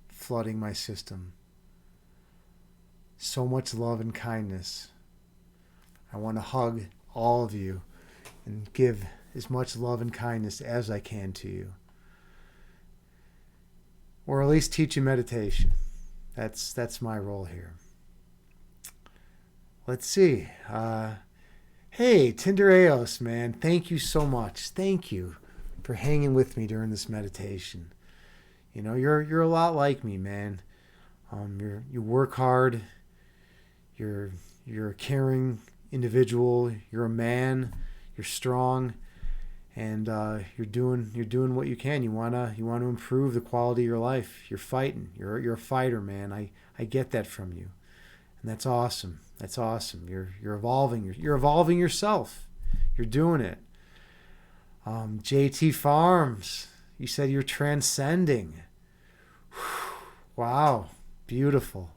flooding my system. So much love and kindness. I want to hug all of you and give as much love and kindness as I can to you. Or at least teach you meditation. That's my role here. Let's see. Hey, Tindereos, man. Thank you so much. Thank you for hanging with me during this meditation. You know, you're a lot like me, man. You work hard. You're a caring individual. You're a man. You're strong, and you're doing what you can. You wanna improve the quality of your life. You're fighting. You're a fighter, man. I get that from you, and that's awesome. That's awesome. You're evolving. You're evolving yourself. You're doing it. JT Farms, you said you're transcending. Wow, beautiful.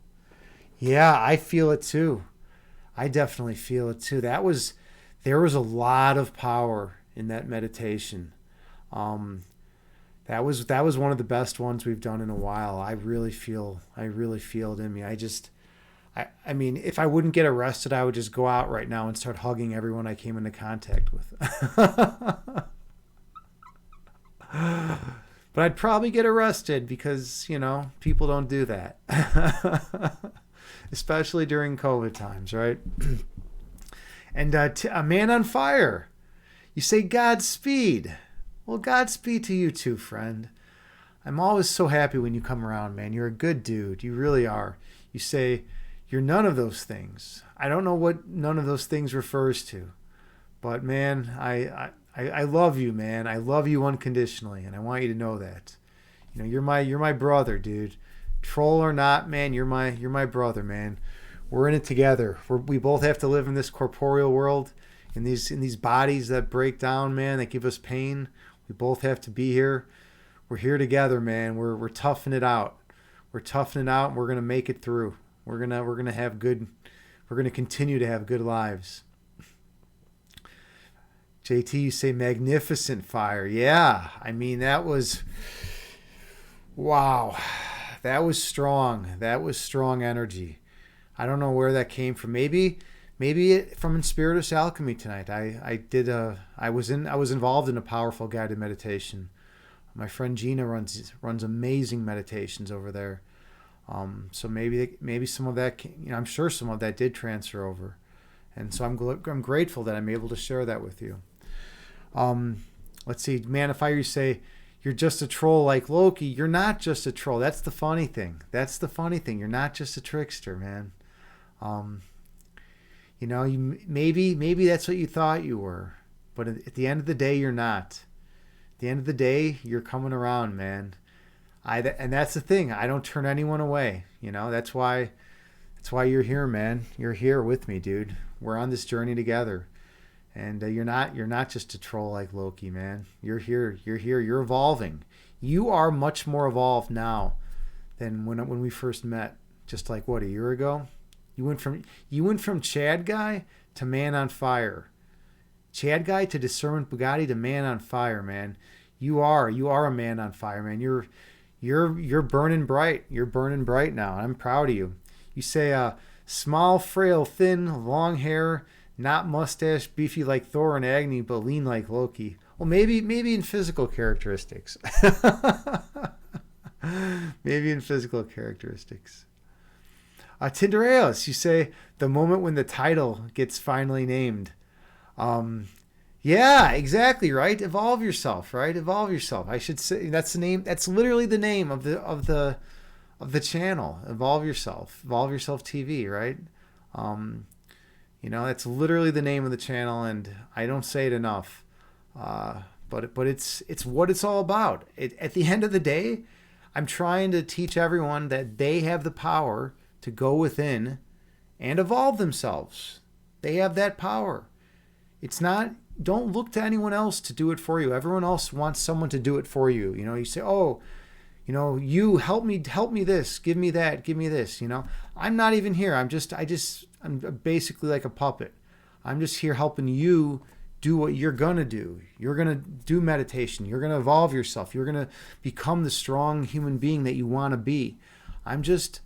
Yeah, I feel it too. I definitely feel it too. There was a lot of power in that meditation. That was one of the best ones we've done in a while. I really feel it in me. I mean, if I wouldn't get arrested, I would just go out right now and start hugging everyone I came into contact with. But I'd probably get arrested because, you know, people don't do that. Especially during COVID times, right? And a man on fire. You say Godspeed. Well, Godspeed to you too, friend. I'm always so happy when you come around, man. You're a good dude. You really are. You say you're none of those things. I don't know what none of those things refers to. But, man, I love you, man. I love you unconditionally, and I want you to know that. You know, you're my brother, dude. Troll or not, man, you're my brother, man. We're in it together. We both have to live in this corporeal world, in these bodies that break down, man, that give us pain. We both have to be here. We're here together, man. We're toughing it out. We're toughing it out, and we're gonna make it through. We're gonna have good. We're gonna continue to have good lives. JT, you say magnificent fire. Yeah, I mean that was. Wow. That was strong. That was strong energy. I don't know where that came from. Maybe it from Spiritus Alchemy tonight. I was involved in a powerful guided meditation. My friend Gina runs amazing meditations over there. So maybe some of that, you know, I'm sure some of that did transfer over, and so I'm grateful that I'm able to share that with you. Let's see, Man of Fire, you say. You're just a troll like Loki. You're not just a troll. That's the funny thing. You're not just a trickster, man. You know, maybe that's what you thought you were, but at the end of the day, you're not. At the end of the day, you're coming around, man. And that's the thing. I don't turn anyone away. You know, that's why you're here, man. You're here with me, dude. We're on this journey together. And you're not just a troll like Loki, man. You're here. You're evolving. You are much more evolved now than when we first met. Just like a year ago. You went from Chad guy to Man on Fire. Chad guy to Discernment Bugatti to Man on Fire, man. You are a man on fire, man. You're burning bright. You're burning bright now. I'm proud of you. You say small, frail, thin, long hair. Not mustache, beefy like Thor and Agni, but lean like Loki. Well, maybe in physical characteristics. Maybe in physical characteristics. Tindereos, you say the moment when the title gets finally named. Yeah, exactly, right? Evolve yourself, right? Evolve yourself. I should say that's the name. That's literally the name of the channel. Evolve Yourself. Evolve Yourself TV, right? That's literally the name of the channel, and I don't say it enough. But it's what it's all about. At the end of the day, I'm trying to teach everyone that they have the power to go within and evolve themselves. They have that power. It's not, don't look to anyone else to do it for you. Everyone else wants someone to do it for you. You say, oh, you help me this, give me that, give me this. I'm not even here. I'm basically like a puppet. I'm just here helping you do what you're going to do. You're going to do meditation. You're going to evolve yourself. You're going to become the strong human being that you want to be. I'm just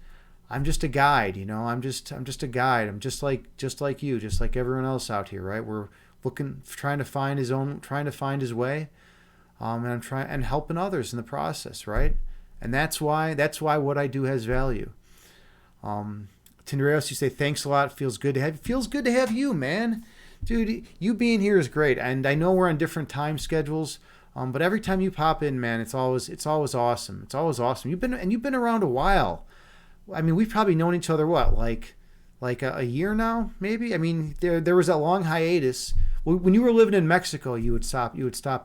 a guide, I'm just a guide. I'm just like you, just like everyone else out here, right? We're trying to find his way. And I'm trying and helping others in the process, right? And that's why what I do has value. Tindreos, you say, thanks a lot. Feels good to have you, man. Dude, you being here is great. And I know we're on different time schedules, but every time you pop in, man, it's always awesome. It's always awesome. You've been around a while. I mean, we've probably known each other, what, like a year now, maybe? I mean, there was that long hiatus. When you were living in Mexico, you would stop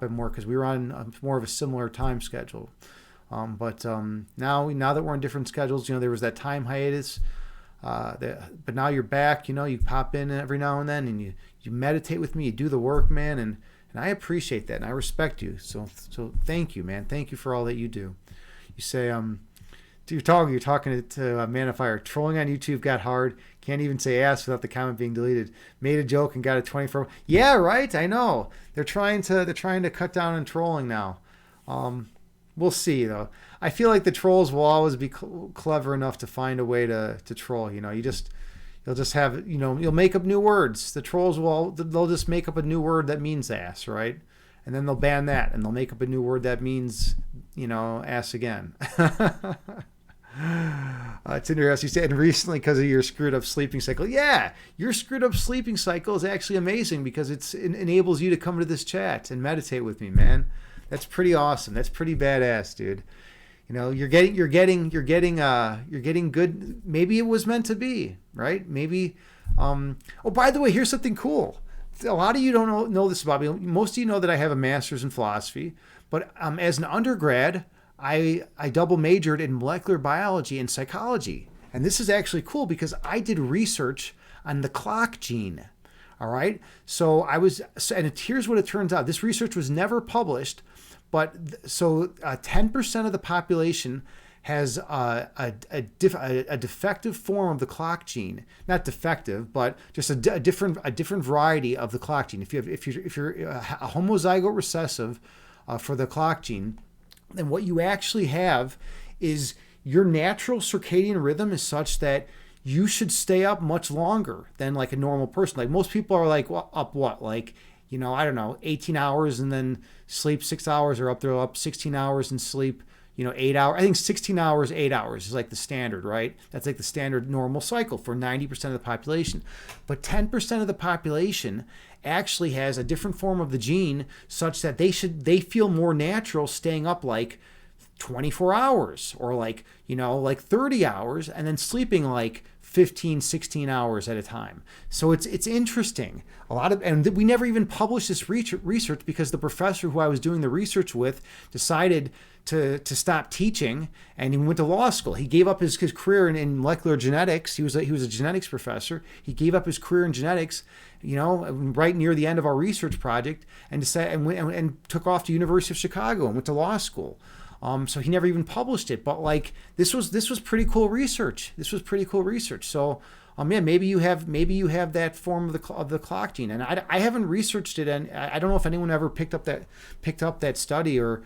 by more because we were on more of a similar time schedule. But now that we're on different schedules, there was that time hiatus. But now you're back, you pop in every now and then, and you meditate with me, you do the work, man, and I appreciate that, and I respect you. So thank you, man. Thank you for all that you do. You say, you're talking to Man of Fire. Trolling on YouTube got hard. Can't even say ass without the comment being deleted. Made a joke and got a 24. Yeah, right. I know. They're trying to cut down on trolling now. We'll see though. I feel like the trolls will always be clever enough to find a way to troll. You'll just have you'll make up new words. The trolls they'll just make up a new word that means ass, right? And then they'll ban that, and they'll make up a new word that means ass again. It's interesting. You said recently because of your screwed up sleeping cycle. Yeah, your screwed up sleeping cycle is actually amazing because it enables you to come to this chat and meditate with me, man. That's pretty awesome. That's pretty badass, dude. You're getting good. Maybe it was meant to be, right? Maybe. Oh, by the way, here's something cool. A lot of you don't know this about me. Most of you know that I have a master's in philosophy, but as an undergrad, I double majored in molecular biology and psychology. And this is actually cool because I did research on the clock gene. All right. And here's what it turns out. This research was never published, but 10% of the population has a defective form of the clock gene. Not defective, but just a different variety of the clock gene. If you're a homozygote recessive for the clock gene, then what you actually have is your natural circadian rhythm is such that you should stay up much longer than like a normal person. Like most people are like up what? Like, I don't know, 18 hours and then sleep 6 hours, or they're up 16 hours and sleep, 8 hours. I think 16 hours, 8 hours is like the standard, right? That's like the standard normal cycle for 90% of the population. But 10% of the population actually has a different form of the gene such that they feel more natural staying up like 24 hours or like 30 hours and then sleeping like 15, 16 hours at a time. So it's interesting. And we never even published this research because the professor who I was doing the research with decided to stop teaching, and he went to law school. He gave up his career in molecular genetics. He was a genetics professor. He gave up his career in genetics, right near the end of our research project, and took off to University of Chicago and went to law school. So he never even published it. But like this was pretty cool research. So maybe you have that form of the clock gene, and I haven't researched it, and I don't know if anyone ever picked up that study or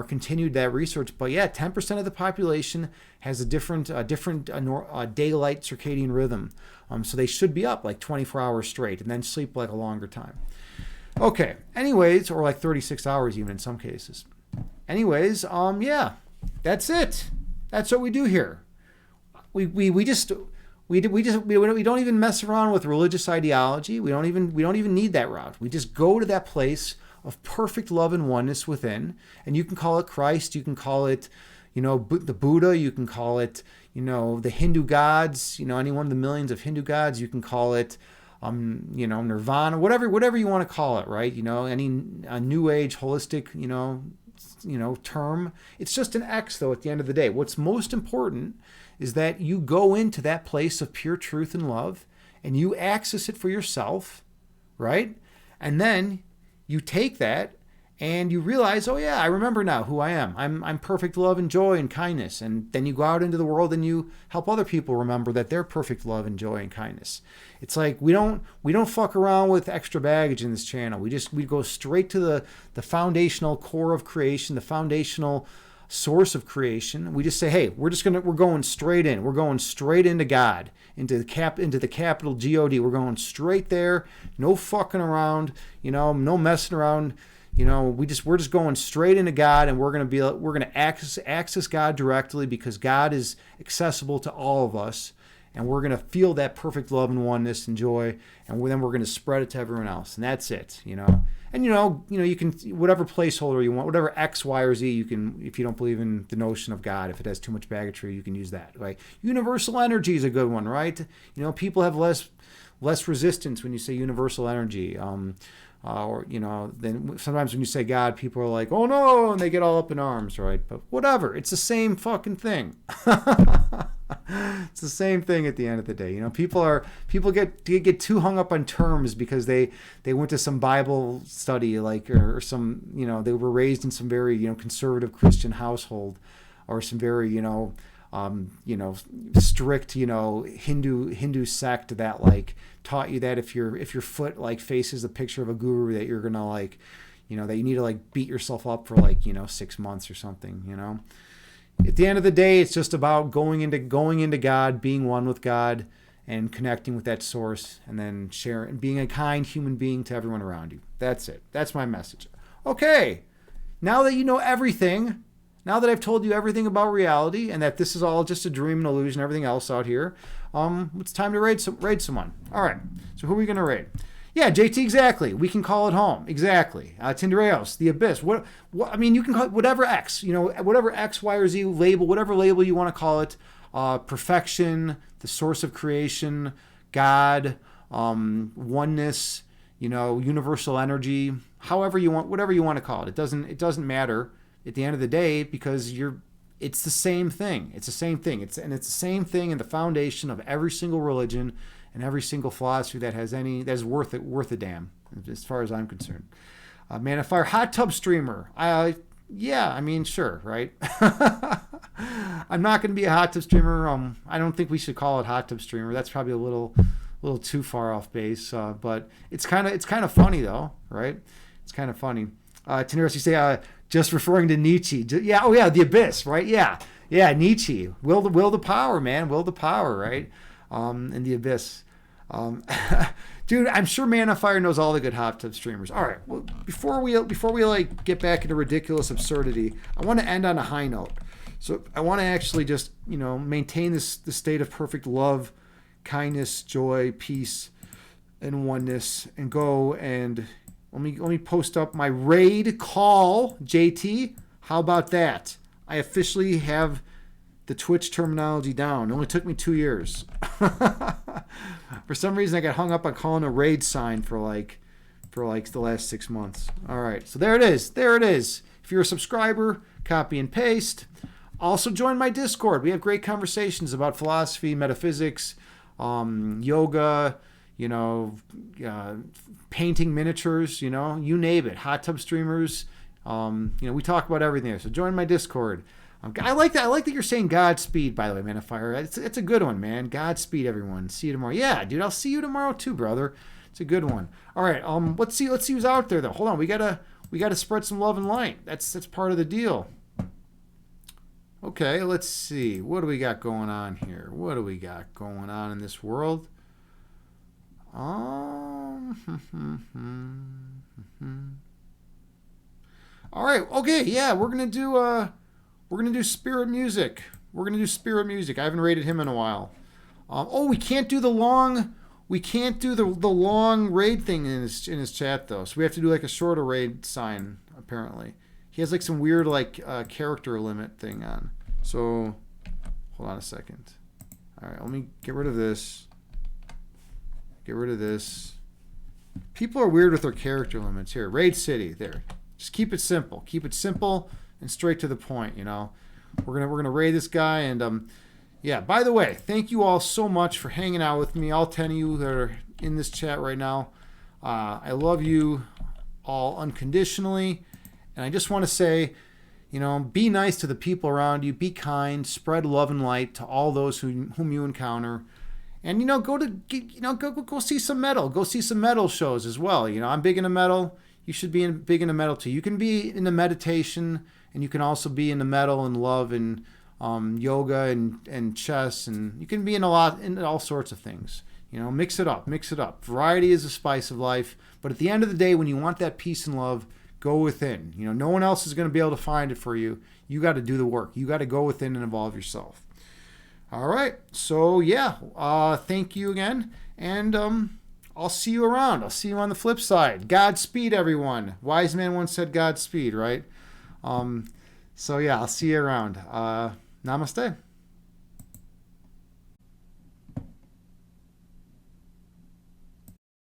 continued that research. But yeah, 10% of the population has a different daylight circadian rhythm. So they should be up like 24 hours straight and then sleep like a longer time. Okay. Anyways, or like 36 hours even in some cases. Anyways, yeah, that's it. That's what we do here. We don't even mess around with religious ideology. We don't even need that route. We just go to that place of perfect love and oneness within, and you can call it Christ, you can call it, the Buddha, you can call it, the Hindu gods, any one of the millions of Hindu gods, you can call it, nirvana, whatever you want to call it, right? Any new age holistic, term. It's just an X, though, at the end of the day. What's most important is that you go into that place of pure truth and love and you access it for yourself, right? And then you take that and you realize, oh yeah, I remember now who I am. I'm perfect love and joy and kindness. And then you go out into the world and you help other people remember that they're perfect love and joy and kindness. It's like we don't fuck around with extra baggage in this channel. We go straight to the foundational core of creation, the foundational source of creation. We just say, hey, we're going straight in. We're going straight into God, into the capital God. We're going straight there. No fucking around, no messing around. We're just going straight into God, and we're gonna access God directly because God is accessible to all of us, and we're gonna feel that perfect love and oneness and joy, and then we're gonna spread it to everyone else, and that's it. And you can, whatever placeholder you want, whatever X, Y, or Z, you can, if you don't believe in the notion of God, if it has too much baggatry, you can use that. Right? Universal energy is a good one, right? People have less resistance when you say universal energy. Then sometimes when you say God, people are like, oh no, and they get all up in arms, right? But whatever, it's the same fucking thing. It's the same thing at the end of the day. People get too hung up on terms because they went to some Bible study, or some, they were raised in some very, conservative Christian household, or some very, strict, Hindu sect that taught you that if your foot faces the picture of a guru, that you're gonna that you need to beat yourself up for 6 months or something. At the end of the day, it's just about going into God, being one with God, and connecting with that source, and then sharing, being a kind human being to everyone around you. That's it. That's my message. Okay, now that you know everything, now that I've told you everything about reality and that this is all just a dream and illusion, everything else out here, it's time to raid someone. All right, so who are we going to raid? Yeah, JT, exactly. We can call it home. Exactly. Tindereos, the Abyss. What? I mean, you can call it whatever X, whatever X, Y, or Z label, whatever label you want to call it. Perfection, the source of creation, God, oneness, universal energy, however you want, whatever you want to call it. It doesn't matter at the end of the day, because it's the same thing. It's the same thing. It's the same thing in the foundation of every single religion and every single philosophy that's worth a damn, as far as I'm concerned. Man of Fire, hot tub streamer. Yeah, I mean, sure, right? I'm not going to be a hot tub streamer. I don't think we should call it hot tub streamer. That's probably a little too far off base. But it's kind of funny though, right? It's kind of funny. Teneris, you say just referring to Nietzsche. Yeah, oh yeah, the Abyss, right? Yeah, Nietzsche. Will the power, man. Will the power, right? And the Abyss. Dude, I'm sure Man of Fire knows all the good hot tub streamers. All right, well, before we get back into ridiculous absurdity, I want to end on a high note. So I want to actually just maintain the state of perfect love, kindness, joy, peace, and oneness, and go and let me post up my raid call, JT. How about that? I officially have the Twitch terminology down. It only took me 2 years. For some reason, I got hung up on calling a raid sign for the last 6 months. All right, so there it is. If you're a subscriber, copy and paste. Also, join my Discord. We have great conversations about philosophy, metaphysics, yoga, painting miniatures, you name it. Hot tub streamers. We talk about everything there. So join my Discord. I like that. I like that you're saying Godspeed, by the way, Man of Fire. It's a good one, man. Godspeed, everyone. See you tomorrow. Yeah, dude, I'll see you tomorrow too, brother. It's a good one. All right. Let's see who's out there though. Hold on. We gotta spread some love and light. That's part of the deal. Okay, let's see. What do we got going on here? What do we got going on in this world? All right. Okay. Yeah, we're gonna do spirit music. I haven't rated him in a while. We can't do the long. We can't do the long raid thing in his chat though. So we have to do a shorter raid sign. Apparently, he has some weird character limit thing on. So hold on a second. All right, let me get rid of this. Get rid of this. People are weird with their character limits here. Raid City, there. Just keep it simple. Keep it simple and straight to the point, you know. We're gonna raid this guy, and yeah, by the way, thank you all so much for hanging out with me, all 10 of you that are in this chat right now. I love you all unconditionally, and I just want to say, you know, be nice to the people around you, be kind, spread love and light to all those whom you encounter. And, you know, go see some metal. Go see some metal shows as well. You know, I'm big into metal. You should be big into metal too. You can be into meditation, and you can also be into metal and love and yoga and chess, and you can be into all sorts of things. You know, mix it up. Variety is the spice of life. But at the end of the day, when you want that peace and love, go within. You know, no one else is going to be able to find it for you. You got to do the work. You got to go within and evolve yourself. All right. So, yeah, thank you again. And I'll see you around. I'll see you on the flip side. Godspeed, everyone. Wise man once said Godspeed, right? So, yeah, I'll see you around. Namaste.